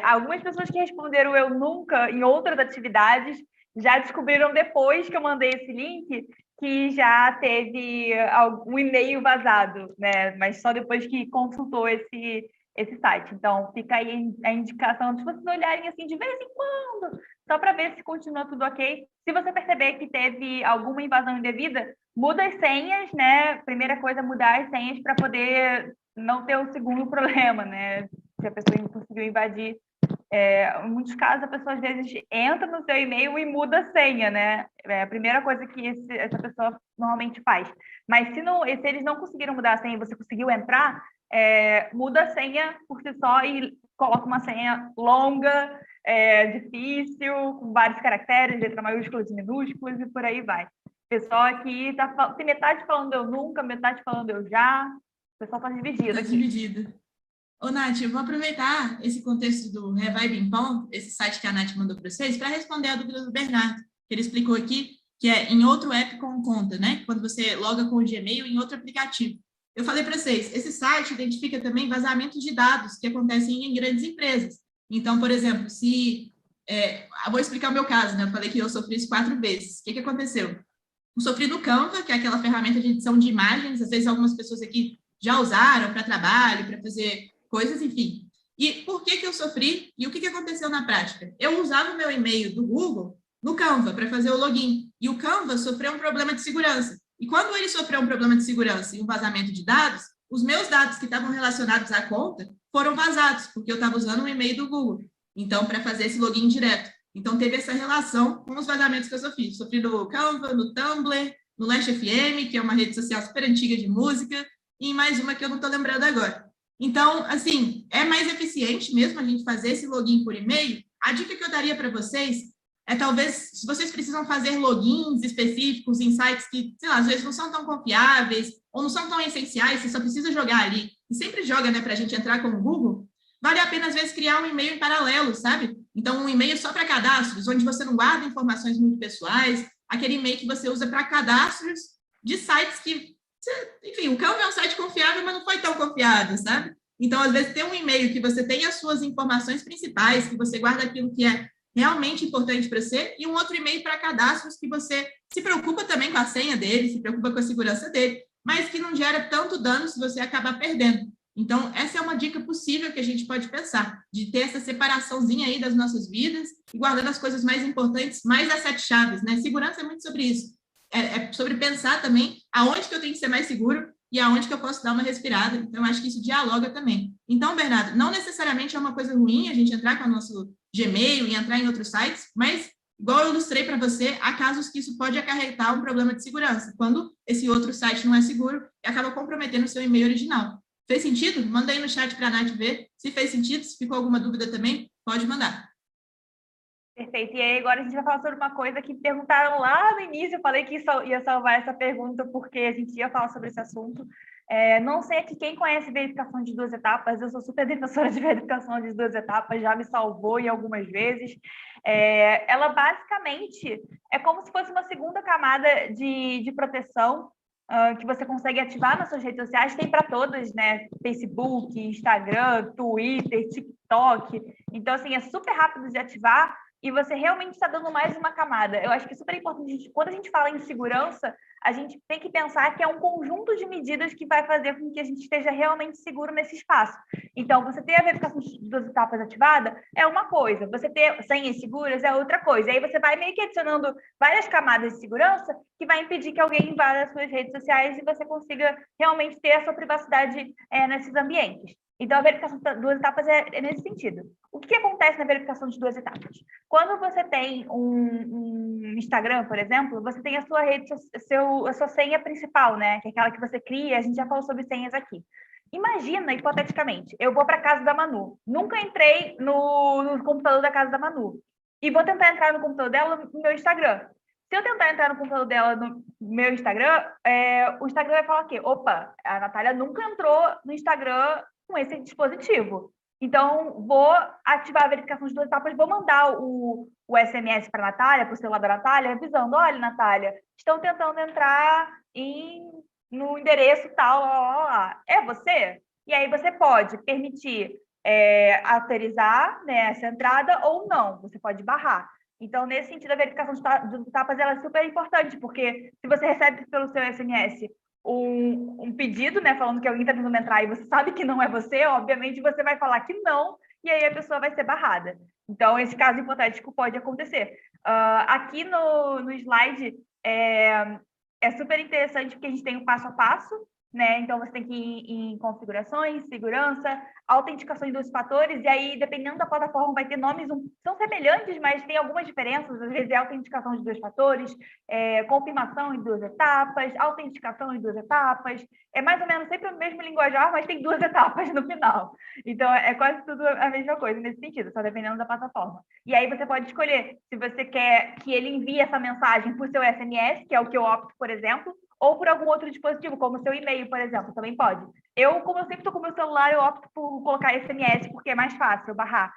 Algumas pessoas que responderam eu nunca em outras atividades já descobriram depois que eu mandei esse link que já teve algum e-mail vazado, né? Mas só depois que consultou esse site. Então, fica aí a indicação de vocês olharem assim de vez em quando, só para ver se continua tudo ok. Se você perceber que teve alguma invasão indevida, muda as senhas, né? Primeira coisa, mudar as senhas para poder não ter o segundo problema, né? Se a pessoa não conseguiu invadir. Em muitos casos, a pessoa às vezes entra no seu e-mail e muda a senha, né? É a primeira coisa que essa pessoa normalmente faz. Mas se eles não conseguiram mudar a senha e você conseguiu entrar, muda a senha por si só e coloca uma senha longa, difícil, com vários caracteres, letra maiúsculas e minúsculas e por aí vai. O pessoal aqui tem metade falando eu nunca, metade falando eu já. O pessoal está dividido aqui. Dividido. Ô, Nath, eu vou aproveitar esse contexto do Revive Pimpão, esse site que a Nath mandou para vocês, para responder a dúvida do Bernardo, que ele explicou aqui, que é em outro app com conta, né? Quando você loga com o Gmail em outro aplicativo. Eu falei para vocês, esse site identifica também vazamentos de dados que acontecem em grandes empresas. Então, por exemplo, eu vou explicar o meu caso, né? Eu falei que eu sofri isso 4 vezes. O que aconteceu? Eu sofri no Canva, que é aquela ferramenta de edição de imagens, às vezes algumas pessoas aqui já usaram para trabalho, para fazer coisas, enfim. E por que eu sofri? E o que aconteceu na prática? Eu usava o meu e-mail do Google no Canva para fazer o login. E o Canva sofreu um problema de segurança. E quando ele sofreu um problema de segurança e um vazamento de dados, os meus dados que estavam relacionados à conta foram vazados, porque eu estava usando o e-mail do Google. Então, para fazer esse login direto. Então, teve essa relação com os vazamentos que eu sofri. Sofri no Canva, no Tumblr, no Last.fm, que é uma rede social super antiga de música, e em mais uma que eu não estou lembrando agora. Então, assim, é mais eficiente mesmo a gente fazer esse login por e-mail. A dica que eu daria para vocês é talvez, se vocês precisam fazer logins específicos em sites que, sei lá, às vezes não são tão confiáveis ou não são tão essenciais, você só precisa jogar ali, e sempre joga, né, para a gente entrar com o Google, vale a pena, às vezes, criar um e-mail em paralelo, sabe? Então, um e-mail só para cadastros, onde você não guarda informações muito pessoais, aquele e-mail que você usa para cadastros de sites que, enfim, o Canva é um site confiável, mas não foi tão confiável, sabe? Então, às vezes, tem um e-mail que você tem as suas informações principais, que você guarda aquilo que é realmente importante para você, e um outro e-mail para cadastros que você se preocupa também com a senha dele, se preocupa com a segurança dele, mas que não gera tanto dano se você acabar perdendo. Então, essa é uma dica possível que a gente pode pensar, de ter essa separaçãozinha aí das nossas vidas e guardando as coisas mais importantes, mais as 7 chaves, né? Segurança é muito sobre isso. É sobre pensar também aonde que eu tenho que ser mais seguro e aonde que eu posso dar uma respirada. Então, acho que isso dialoga também. Então, Bernardo, não necessariamente é uma coisa ruim a gente entrar com o nosso Gmail e entrar em outros sites, mas, igual eu ilustrei para você, há casos que isso pode acarretar um problema de segurança, quando esse outro site não é seguro e acaba comprometendo o seu e-mail original. Fez sentido? Manda aí no chat para a Nath ver. Se fez sentido, se ficou alguma dúvida também, pode mandar. Perfeito. E aí, agora a gente vai falar sobre uma coisa que perguntaram lá no início. Eu falei que ia salvar essa pergunta porque a gente ia falar sobre esse assunto. Não sei aqui quem conhece verificação de 2 etapas. Eu sou super defensora de verificação de 2 etapas, já me salvou em algumas vezes. Ela basicamente é como se fosse uma segunda camada de proteção que você consegue ativar nas suas redes sociais. Tem para todas, né? Facebook, Instagram, Twitter, TikTok. Então, assim, é super rápido de ativar e você realmente está dando mais uma camada. Eu acho que é super importante, quando a gente fala em segurança, a gente tem que pensar que é um conjunto de medidas que vai fazer com que a gente esteja realmente seguro nesse espaço. Então, você ter a verificação de 2 etapas ativada é uma coisa, você ter senhas seguras é outra coisa. Aí você vai meio que adicionando várias camadas de segurança que vai impedir que alguém invada as suas redes sociais e você consiga realmente ter a sua privacidade nesses ambientes. Então, a verificação de 2 etapas é nesse sentido. O que acontece na verificação de 2 etapas? Quando você tem um Instagram, por exemplo, você tem a sua a sua senha principal, né? Que é aquela que você cria, a gente já falou sobre senhas aqui. Imagina, hipoteticamente, eu vou para a casa da Manu. Nunca entrei no computador da casa da Manu. E vou tentar entrar no computador dela no meu Instagram. Se eu tentar entrar no computador dela no meu Instagram, o Instagram vai falar o quê? Opa, a Natália nunca entrou no Instagram com esse dispositivo. Então, vou ativar a verificação de 2 etapas, vou mandar o SMS para a Natália, para o celular da Natália, avisando, olha, Natália, estão tentando entrar no endereço tal, é você? E aí você pode permitir autorizar, né, essa entrada ou não, você pode barrar. Então, nesse sentido, a verificação de etapas ela é super importante, porque se você recebe pelo seu SMS um pedido, né, falando que alguém está tentando entrar e você sabe que não é você, obviamente você vai falar que não, e aí a pessoa vai ser barrada. Então, esse caso hipotético pode acontecer. Aqui no slide é super interessante porque a gente tem o passo a passo, né? Então, você tem que ir em configurações, segurança, autenticação em 2 fatores, e aí, dependendo da plataforma, vai ter nomes, são semelhantes, mas tem algumas diferenças. Às vezes é autenticação de 2 fatores, confirmação em 2 etapas, autenticação em 2 etapas. É mais ou menos sempre o mesmo linguajar, mas tem 2 etapas no final. Então, é quase tudo a mesma coisa nesse sentido, só dependendo da plataforma. E aí você pode escolher se você quer que ele envie essa mensagem por seu SMS, que é o que eu opto, por exemplo, ou por algum outro dispositivo, como o seu e-mail, por exemplo, também pode. Como eu sempre estou com o meu celular, eu opto por colocar SMS, porque é mais fácil barrar.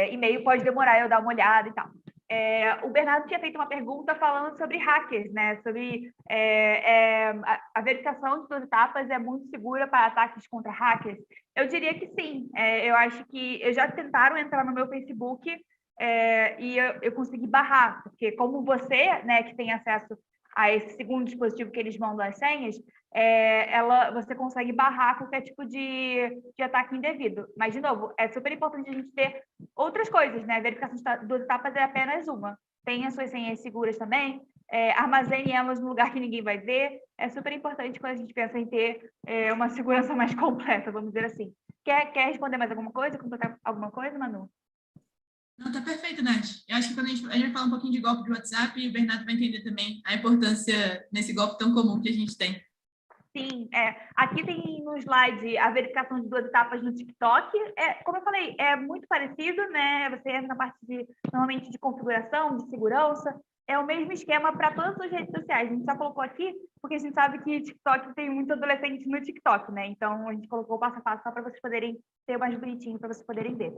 E-mail pode demorar eu dar uma olhada e tal. O Bernardo tinha feito uma pergunta falando sobre hackers, né? Sobre a verificação de 2 etapas é muito segura para ataques contra hackers. Eu diria que sim. Eu acho que já tentaram entrar no meu Facebook e eu consegui barrar, porque como você, né, que tem acesso a esse segundo dispositivo que eles mandam as senhas, você consegue barrar qualquer tipo de ataque indevido. Mas, de novo, é super importante a gente ter outras coisas, né? A verificação de 2 etapas é apenas uma. Tem as suas senhas seguras também, armazene elas no lugar que ninguém vai ver. É super importante quando a gente pensa em ter uma segurança mais completa, vamos dizer assim. Quer responder mais alguma coisa? Completar alguma coisa, Manu? Não, tá perfeito, Nath. Eu acho que quando a gente vai falar um pouquinho de golpe de WhatsApp, o Bernardo vai entender também a importância nesse golpe tão comum que a gente tem. Sim, aqui tem no slide a verificação de 2 etapas no TikTok. Como eu falei, é muito parecido, né? Você entra na parte normalmente de configuração, de segurança. É o mesmo esquema para todas as redes sociais. A gente só colocou aqui porque a gente sabe que TikTok tem muito adolescente no TikTok, né? Então, a gente colocou o passo a passo só para vocês poderem ter mais bonitinho, para vocês poderem ver.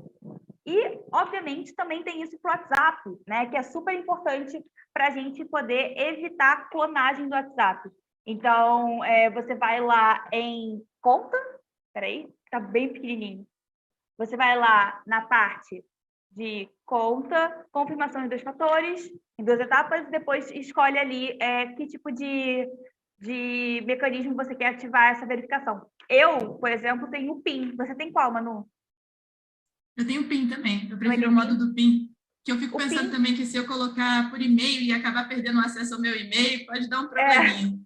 E, obviamente, também tem isso para o WhatsApp, né? Que é super importante para a gente poder evitar clonagem do WhatsApp. Então, você vai lá em conta, peraí, tá bem pequenininho. Você vai lá na parte de conta, confirmação em 2 fatores, em 2 etapas, e depois escolhe ali que tipo de mecanismo você quer ativar essa verificação. Eu, por exemplo, tenho o PIN. Você tem qual, Manu? Eu tenho o PIN também. Eu prefiro o modo do PIN. Que eu fico pensando também que se eu colocar por e-mail e acabar perdendo acesso ao meu e-mail, pode dar um probleminha.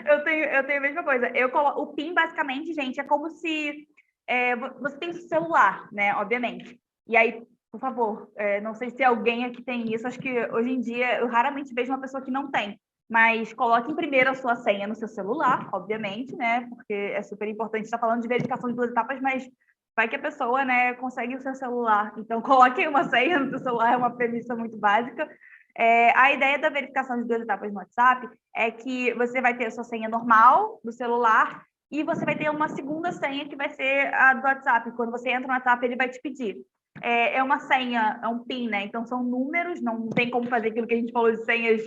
Eu tenho a mesma coisa. O PIN, basicamente, gente, é como se você tem o celular, né? Obviamente. E aí, por favor, não sei se alguém aqui tem isso. Acho que hoje em dia eu raramente vejo uma pessoa que não tem. Mas coloque primeiro a sua senha no seu celular, obviamente, né? Porque é super importante. Está falando de verificação de 2 etapas, mas vai que a pessoa, né, consegue o seu celular. Então, coloque uma senha no seu celular, é uma premissa muito básica. A ideia da verificação de 2 etapas no WhatsApp é que você vai ter a sua senha normal do celular e você vai ter uma segunda senha que vai ser a do WhatsApp. Quando você entra no WhatsApp, ele vai te pedir. É uma senha, é um PIN, né? Então, são números, não tem como fazer aquilo que a gente falou de senhas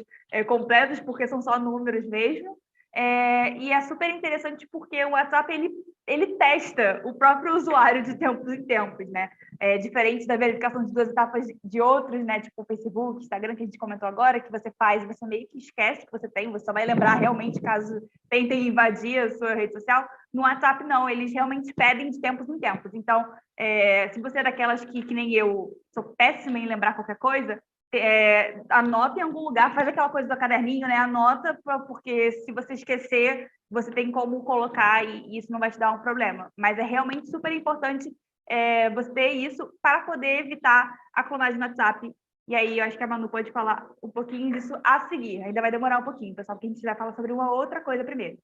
completas, porque são só números mesmo. E é super interessante porque o WhatsApp, ele testa o próprio usuário de tempos em tempos, né? Diferente da verificação de 2 etapas de outros, né? Tipo o Facebook, Instagram, que a gente comentou agora, que você faz e você meio que esquece que você tem, você só vai lembrar realmente caso tentem invadir a sua rede social. No WhatsApp, não, eles realmente pedem de tempos em tempos. Então, se você é daquelas que nem eu, sou péssima em lembrar qualquer coisa, anota em algum lugar, faz aquela coisa do caderninho, né? Anota, porque se você esquecer, você tem como colocar e isso não vai te dar um problema. Mas é realmente super importante você ter isso para poder evitar a clonagem no WhatsApp. E aí, eu acho que a Manu pode falar um pouquinho disso a seguir. Ainda vai demorar um pouquinho, pessoal, porque a gente vai falar sobre uma outra coisa primeiro.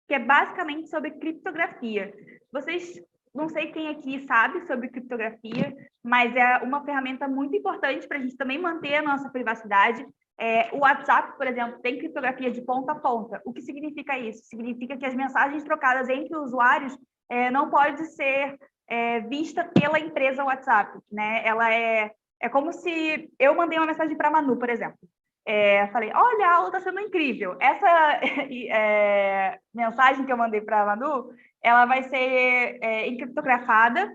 Que é basicamente sobre criptografia. Vocês, não sei quem aqui sabe sobre criptografia, mas é uma ferramenta muito importante para a gente também manter a nossa privacidade. O WhatsApp, por exemplo, tem criptografia de ponta a ponta. O que significa isso? Significa que as mensagens trocadas entre usuários não pode ser vista pela empresa WhatsApp, né? Ela é como se eu mandei uma mensagem para a Manu, por exemplo. Falei, olha, a aula está sendo incrível. Essa mensagem que eu mandei para a Manu, ela vai ser encriptografada,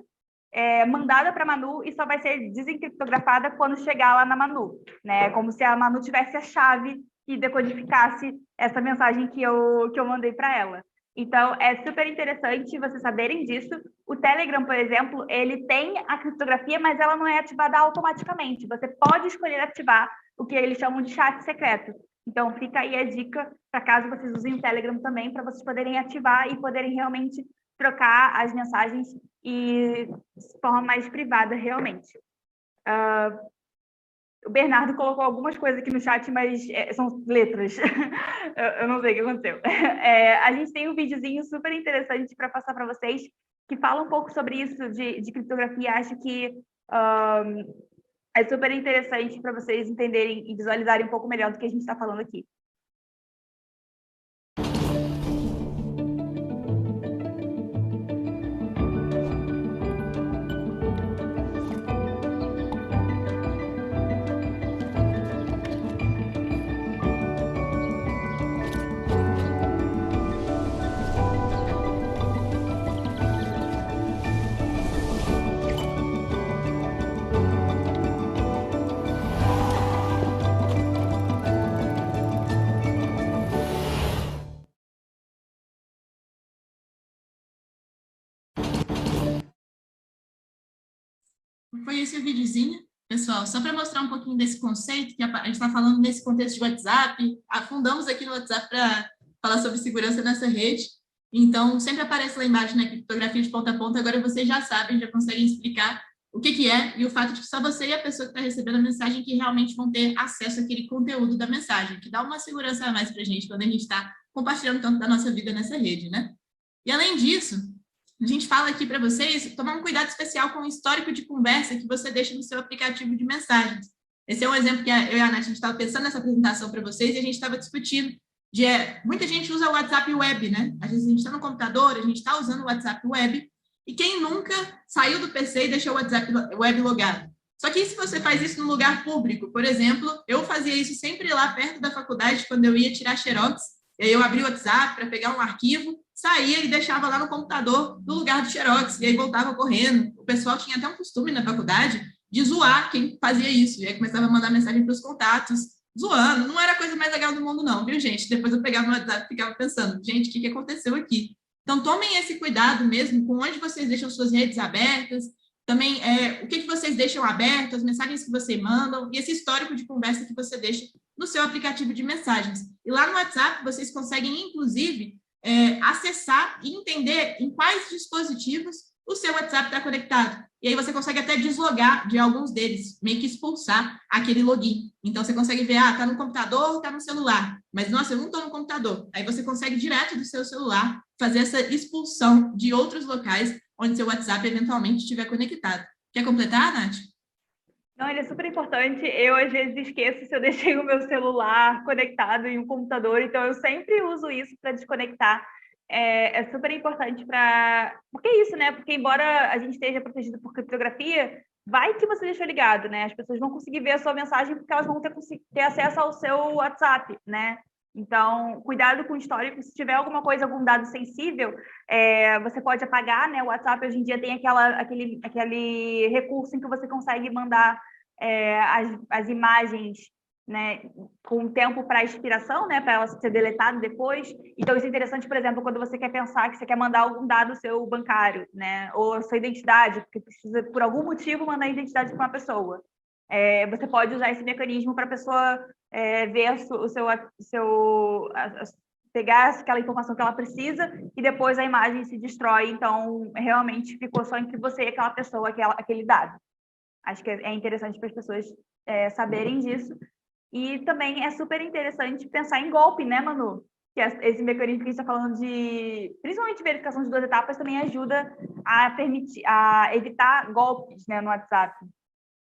mandada para a Manu e só vai ser desencriptografada quando chegar lá na Manu, né? Como se a Manu tivesse a chave que decodificasse essa mensagem que eu mandei para ela. Então, é super interessante vocês saberem disso. O Telegram, por exemplo, ele tem a criptografia, mas ela não é ativada automaticamente. Você pode escolher ativar o que eles chamam de chat secreto. Então, fica aí a dica para caso vocês usem o Telegram também, para vocês poderem ativar e poderem realmente trocar as mensagens de forma mais privada, realmente. O Bernardo colocou algumas coisas aqui no chat, mas são letras. Eu não sei o que aconteceu. A gente tem um videozinho super interessante para passar para vocês, que fala um pouco sobre isso de criptografia. Acho que é super interessante para vocês entenderem e visualizarem um pouco melhor do que a gente está falando aqui. Foi esse o videozinho, pessoal, só para mostrar um pouquinho desse conceito, que a gente está falando nesse contexto de WhatsApp, afundamos aqui no WhatsApp para falar sobre segurança nessa rede, então sempre aparece lá embaixo, né, criptografia de ponta a ponta, agora vocês já sabem, já conseguem explicar o que é, e o fato de que só você e a pessoa que está recebendo a mensagem que realmente vão ter acesso àquele conteúdo da mensagem, que dá uma segurança a mais para a gente quando a gente está compartilhando tanto da nossa vida nessa rede, né? E além disso, a gente fala aqui para vocês tomar um cuidado especial com o histórico de conversa que você deixa no seu aplicativo de mensagens. Esse é um exemplo que eu e a Nath, a gente estava pensando nessa apresentação para vocês e a gente estava discutindo. Muita gente usa o WhatsApp Web, né? Às vezes a gente está no computador, a gente está usando o WhatsApp Web e quem nunca saiu do PC e deixou o WhatsApp Web logado? Só que se você faz isso num lugar público, por exemplo, eu fazia isso sempre lá perto da faculdade, quando eu ia tirar xerox, e aí eu abria o WhatsApp para pegar um arquivo, saía e deixava lá no computador, no lugar do xerox, e aí voltava correndo. O pessoal tinha até um costume na faculdade de zoar quem fazia isso, e aí começava a mandar mensagem para os contatos, zoando. Não era a coisa mais legal do mundo não, viu, gente? Depois eu pegava no WhatsApp e ficava pensando, gente, o que aconteceu aqui? Então, tomem esse cuidado mesmo com onde vocês deixam suas redes abertas, também o que vocês deixam aberto, as mensagens que vocês mandam, e esse histórico de conversa que você deixa no seu aplicativo de mensagens. E lá no WhatsApp, vocês conseguem, inclusive, acessar e entender em quais dispositivos o seu WhatsApp está conectado. E aí você consegue até deslogar de alguns deles, meio que expulsar aquele login. Então, você consegue ver, está no computador, está no celular. Mas, nossa, eu não estou no computador. Aí você consegue, direto do seu celular, fazer essa expulsão de outros locais onde seu WhatsApp eventualmente estiver conectado. Quer completar, Nath? Não, ele é super importante. Eu, às vezes, esqueço se eu deixei o meu celular conectado em um computador, então eu sempre uso isso para desconectar. É super importante para... Porque é isso, né? Porque embora a gente esteja protegido por criptografia, vai que você deixou ligado, né? As pessoas vão conseguir ver a sua mensagem porque elas vão ter acesso ao seu WhatsApp, né? Então, cuidado com o histórico. Se tiver alguma coisa, algum dado sensível, você pode apagar, né? O WhatsApp hoje em dia tem aquele recurso em que você consegue mandar as imagens, né, com tempo para expiração, né, para ela ser deletada depois. Então, isso é interessante, por exemplo, quando você quer pensar que você quer mandar algum dado seu bancário, né, ou a sua identidade, porque precisa, por algum motivo, mandar a identidade para uma pessoa. Você pode usar esse mecanismo para a pessoa ver pegar aquela informação que ela precisa e depois a imagem se destrói. Então, realmente ficou só entre você e aquela pessoa, aquele dado. Acho que é interessante para as pessoas saberem disso. E também é super interessante pensar em golpe, né, Manu? Que esse mecanismo que a gente está falando principalmente verificação de 2 etapas, também ajuda a evitar golpes, né, no WhatsApp.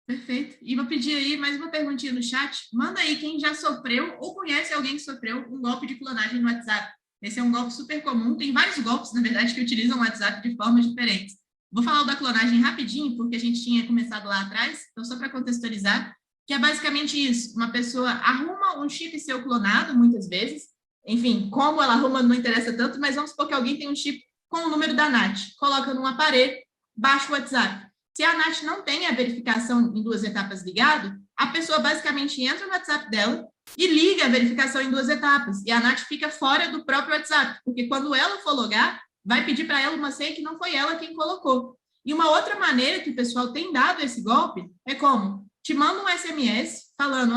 Perfeito. E vou pedir aí mais uma perguntinha no chat. Manda aí quem já sofreu ou conhece alguém que sofreu um golpe de clonagem no WhatsApp. Esse é um golpe super comum. Tem vários golpes, na verdade, que utilizam o WhatsApp de formas diferentes. Vou falar o da clonagem rapidinho, porque a gente tinha começado lá atrás, então só para contextualizar, que é basicamente isso. Uma pessoa arruma um chip seu clonado, muitas vezes. Enfim, como ela arruma não interessa tanto, mas vamos supor que alguém tem um chip com o número da Nath. Coloca num aparelho, baixa o WhatsApp. Se a Nath não tem a verificação em 2 etapas ligado, a pessoa basicamente entra no WhatsApp dela e liga a verificação em 2 etapas. E a Nath fica fora do próprio WhatsApp, porque quando ela for logar, vai pedir para ela uma senha que não foi ela quem colocou. E uma outra maneira que o pessoal tem dado esse golpe é como? Te manda um SMS falando,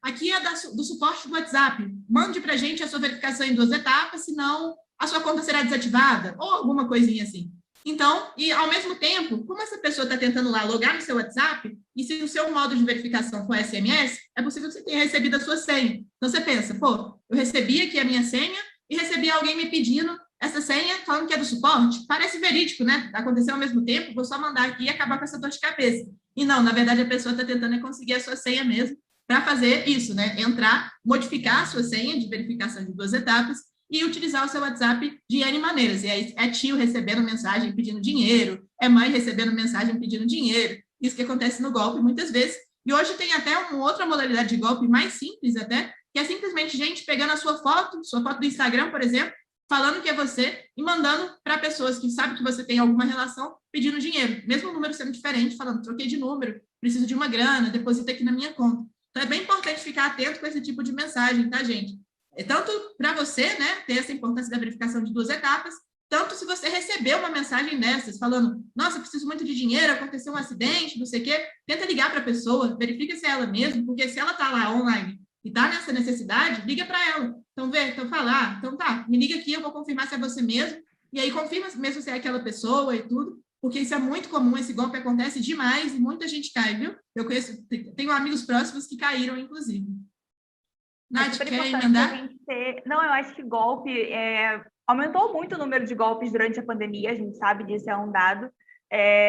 aqui é do suporte do WhatsApp, mande para a gente a sua verificação em 2 etapas, senão a sua conta será desativada, ou alguma coisinha assim. Então, e ao mesmo tempo, como essa pessoa está tentando lá logar no seu WhatsApp, e se o seu modo de verificação for SMS, é possível que você tenha recebido a sua senha. Então, você pensa, pô, eu recebi aqui a minha senha e recebi alguém me pedindo essa senha falando que é do suporte. Parece verídico, né? Aconteceu ao mesmo tempo, vou só mandar aqui e acabar com essa dor de cabeça. E não, na verdade, a pessoa está tentando conseguir a sua senha mesmo para fazer isso, né? Entrar, modificar a sua senha de verificação de 2 etapas e utilizar o seu WhatsApp de N maneiras. E aí é tio recebendo mensagem pedindo dinheiro, é mãe recebendo mensagem pedindo dinheiro. Isso que acontece no golpe muitas vezes. E hoje tem até uma outra modalidade de golpe mais simples até, que é simplesmente gente pegando a sua foto do Instagram, por exemplo, falando que é você e mandando para pessoas que sabem que você tem alguma relação pedindo dinheiro. Mesmo o número sendo diferente, falando, troquei de número, preciso de uma grana, deposita aqui na minha conta. Então é bem importante ficar atento com esse tipo de mensagem, tá, gente? Tanto para você, né, ter essa importância da verificação de 2 etapas, tanto se você receber uma mensagem dessas, falando, nossa, preciso muito de dinheiro, aconteceu um acidente, não sei o quê, tenta ligar para a pessoa, verifica se é ela mesmo, porque se ela está lá online e está nessa necessidade, liga para ela. Então, então fala, então tá, me liga aqui, eu vou confirmar se é você mesmo, e aí confirma mesmo se é aquela pessoa e tudo, porque isso é muito comum, esse golpe acontece demais e muita gente cai, viu? Eu tenho amigos próximos que caíram, inclusive. Nath, quer emendar? Não, eu acho que golpe aumentou muito o número de golpes durante a pandemia, a gente sabe disso, é um dado.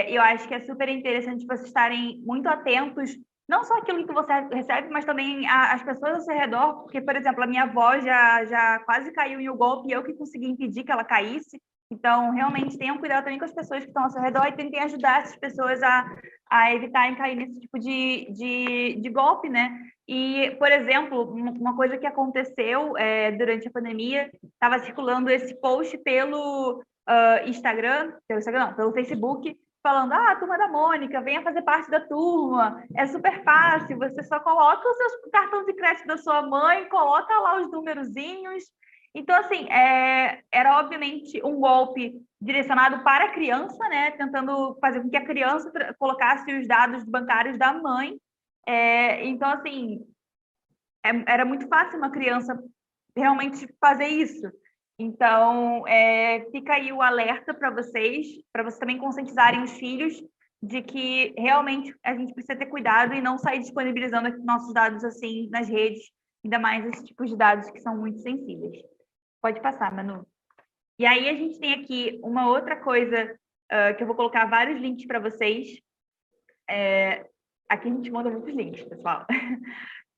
Eu acho que é super interessante vocês estarem muito atentos, não só aquilo que você recebe, mas também as pessoas ao seu redor, porque, por exemplo, a minha avó já quase caiu em um golpe e eu que consegui impedir que ela caísse. Então, realmente, tenham cuidado também com as pessoas que estão ao seu redor e tentem ajudar essas pessoas a evitarem cair nesse tipo de golpe, né? E, por exemplo, uma coisa que aconteceu durante a pandemia, estava circulando esse post pelo pelo Facebook, falando, Turma da Mônica, venha fazer parte da turma, é super fácil, você só coloca o seu cartão de crédito da sua mãe, coloca lá os numerozinhos. Então, assim, era obviamente um golpe direcionado para a criança, né? Tentando fazer com que a criança colocasse os dados bancários da mãe. Então, assim, era muito fácil uma criança realmente fazer isso. Então, fica aí o alerta para vocês também conscientizarem os filhos de que realmente a gente precisa ter cuidado e não sair disponibilizando nossos dados assim nas redes, ainda mais esses tipos de dados que são muito sensíveis. Pode passar, Manu. E aí a gente tem aqui uma outra coisa que eu vou colocar vários links para vocês. Aqui a gente manda muitos links, pessoal.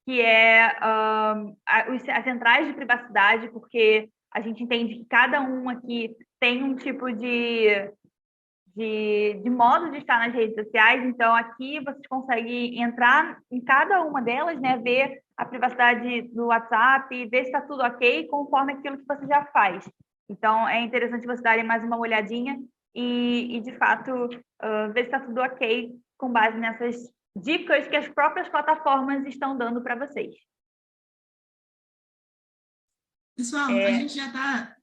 Que as centrais de privacidade, porque a gente entende que cada um aqui tem um tipo de modo de estar nas redes sociais. Então, aqui vocês conseguem entrar em cada uma delas, né? Ver a privacidade do WhatsApp, ver se está tudo ok, conforme aquilo que você já faz. Então, é interessante vocês darem mais uma olhadinha e de fato, ver se está tudo ok com base nessas dicas que as próprias plataformas estão dando para vocês. Pessoal, a gente já está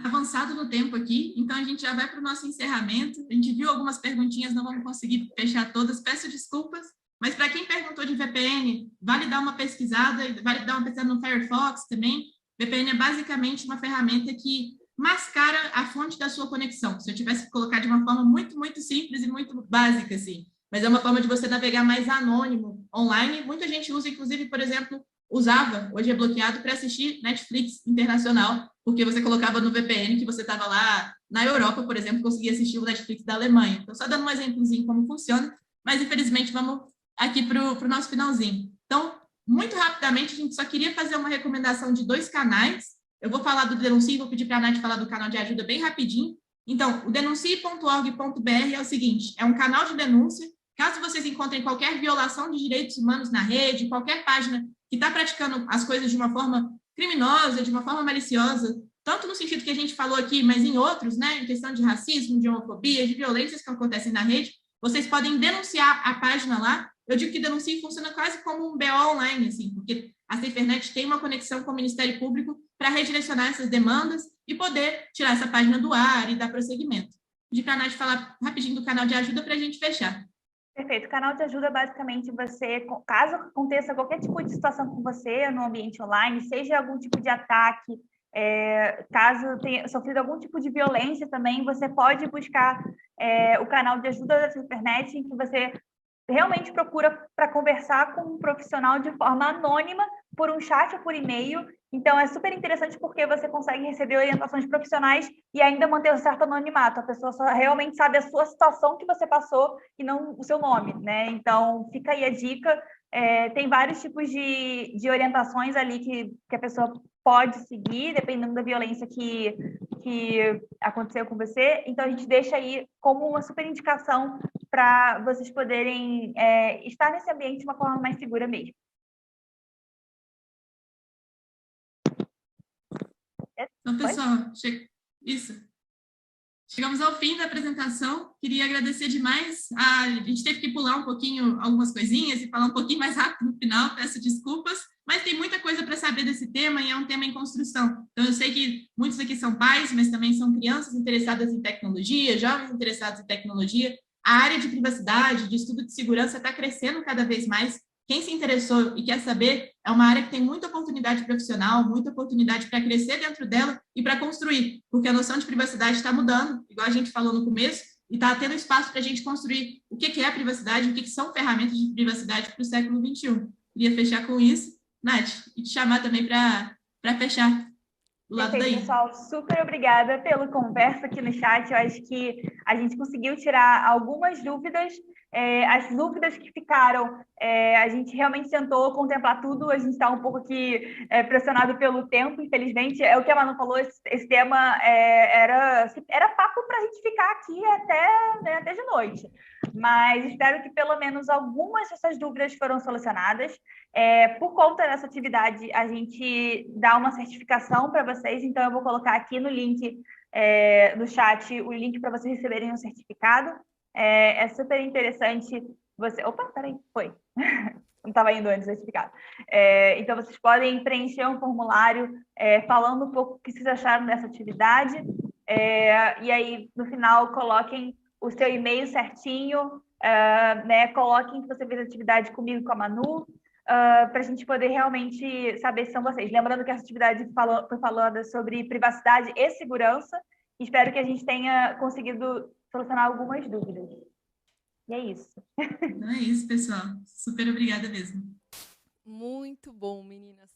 avançado no tempo aqui, então a gente já vai para o nosso encerramento. A gente viu algumas perguntinhas, não vamos conseguir fechar todas, peço desculpas, mas para quem perguntou de VPN, vale dar uma pesquisada, vale dar uma pesquisada no Firefox também. VPN é basicamente uma ferramenta que mascara a fonte da sua conexão. Se eu tivesse que colocar de uma forma muito, muito simples e muito básica, assim, mas é uma forma de você navegar mais anônimo online. Muita gente usa, inclusive, por exemplo, usava, hoje é bloqueado, para assistir Netflix internacional, porque você colocava no VPN que você estava lá na Europa, por exemplo, conseguia assistir o Netflix da Alemanha. Então, só dando um exemplozinho como funciona, mas, infelizmente, vamos aqui para o nosso finalzinho. Então, muito rapidamente, a gente só queria fazer uma recomendação de 2 canais. Eu vou falar do Denuncie, vou pedir para a Nath falar do canal de ajuda bem rapidinho. Então, o denuncie.org.br é o seguinte, é um canal de denúncia. Caso vocês encontrem qualquer violação de direitos humanos na rede, qualquer página que está praticando as coisas de uma forma criminosa, de uma forma maliciosa, tanto no sentido que a gente falou aqui, mas em outros, né, em questão de racismo, de homofobia, de violências que acontecem na rede, vocês podem denunciar a página lá. Eu digo que denuncie funciona quase como um BO online, assim, porque a SaferNet tem uma conexão com o Ministério Público para redirecionar essas demandas e poder tirar essa página do ar e dar prosseguimento. Pedir para a Nath falar rapidinho do canal de ajuda para a gente fechar. Perfeito. O canal de ajuda, basicamente, você, caso aconteça qualquer tipo de situação com você no ambiente online, seja algum tipo de ataque, caso tenha sofrido algum tipo de violência também, você pode buscar o canal de ajuda da SaferNet, em que você realmente procura para conversar com um profissional de forma anônima, por um chat ou por e-mail. Então, é super interessante porque você consegue receber orientações profissionais e ainda manter um certo anonimato. A pessoa só realmente sabe a sua situação que você passou e não o seu nome, né? Então, fica aí a dica. Tem vários tipos de orientações ali que a pessoa pode seguir, dependendo da violência que aconteceu com você. Então, a gente deixa aí como uma super indicação para vocês poderem estar nesse ambiente de uma forma mais segura mesmo. Então, pessoal, chegamos ao fim da apresentação. Queria agradecer demais. A gente teve que pular um pouquinho algumas coisinhas e falar um pouquinho mais rápido no final, peço desculpas, mas tem muita coisa para saber desse tema e é um tema em construção. Então, eu sei que muitos aqui são pais, mas também são crianças interessadas em tecnologia, jovens interessados em tecnologia. A área de privacidade, de estudo de segurança está crescendo cada vez mais. Quem se interessou e quer saber, é uma área que tem muita oportunidade profissional, muita oportunidade para crescer dentro dela e para construir, porque a noção de privacidade está mudando, igual a gente falou no começo, e está tendo espaço para a gente construir o que é a privacidade, o que são ferramentas de privacidade para o século XXI. Queria fechar com isso, Nath, e te chamar também para fechar do lado daí. Pessoal, super obrigada pela conversa aqui no chat. Eu acho que a gente conseguiu tirar algumas dúvidas. As dúvidas que ficaram, a gente realmente tentou contemplar tudo. A gente está um pouco aqui pressionado pelo tempo, infelizmente. É o que a Manu falou, esse tema era papo para a gente ficar aqui até de noite. Mas espero que pelo menos algumas dessas dúvidas foram solucionadas. Por conta dessa atividade, a gente dá uma certificação para vocês, então eu vou colocar aqui no link, no chat, o link para vocês receberem um certificado. É super interessante você... Opa, peraí, foi. Não estava indo antes do certificado. Então, vocês podem preencher um formulário falando um pouco o que vocês acharam dessa atividade, e aí, no final, coloquem o seu e-mail certinho, coloquem que você fez a atividade comigo, com a Manu, para a gente poder realmente saber se são vocês. Lembrando que essa atividade foi falando sobre privacidade e segurança. Espero que a gente tenha conseguido solucionar algumas dúvidas. E é isso. Então é isso, pessoal. Super obrigada mesmo. Muito bom, meninas.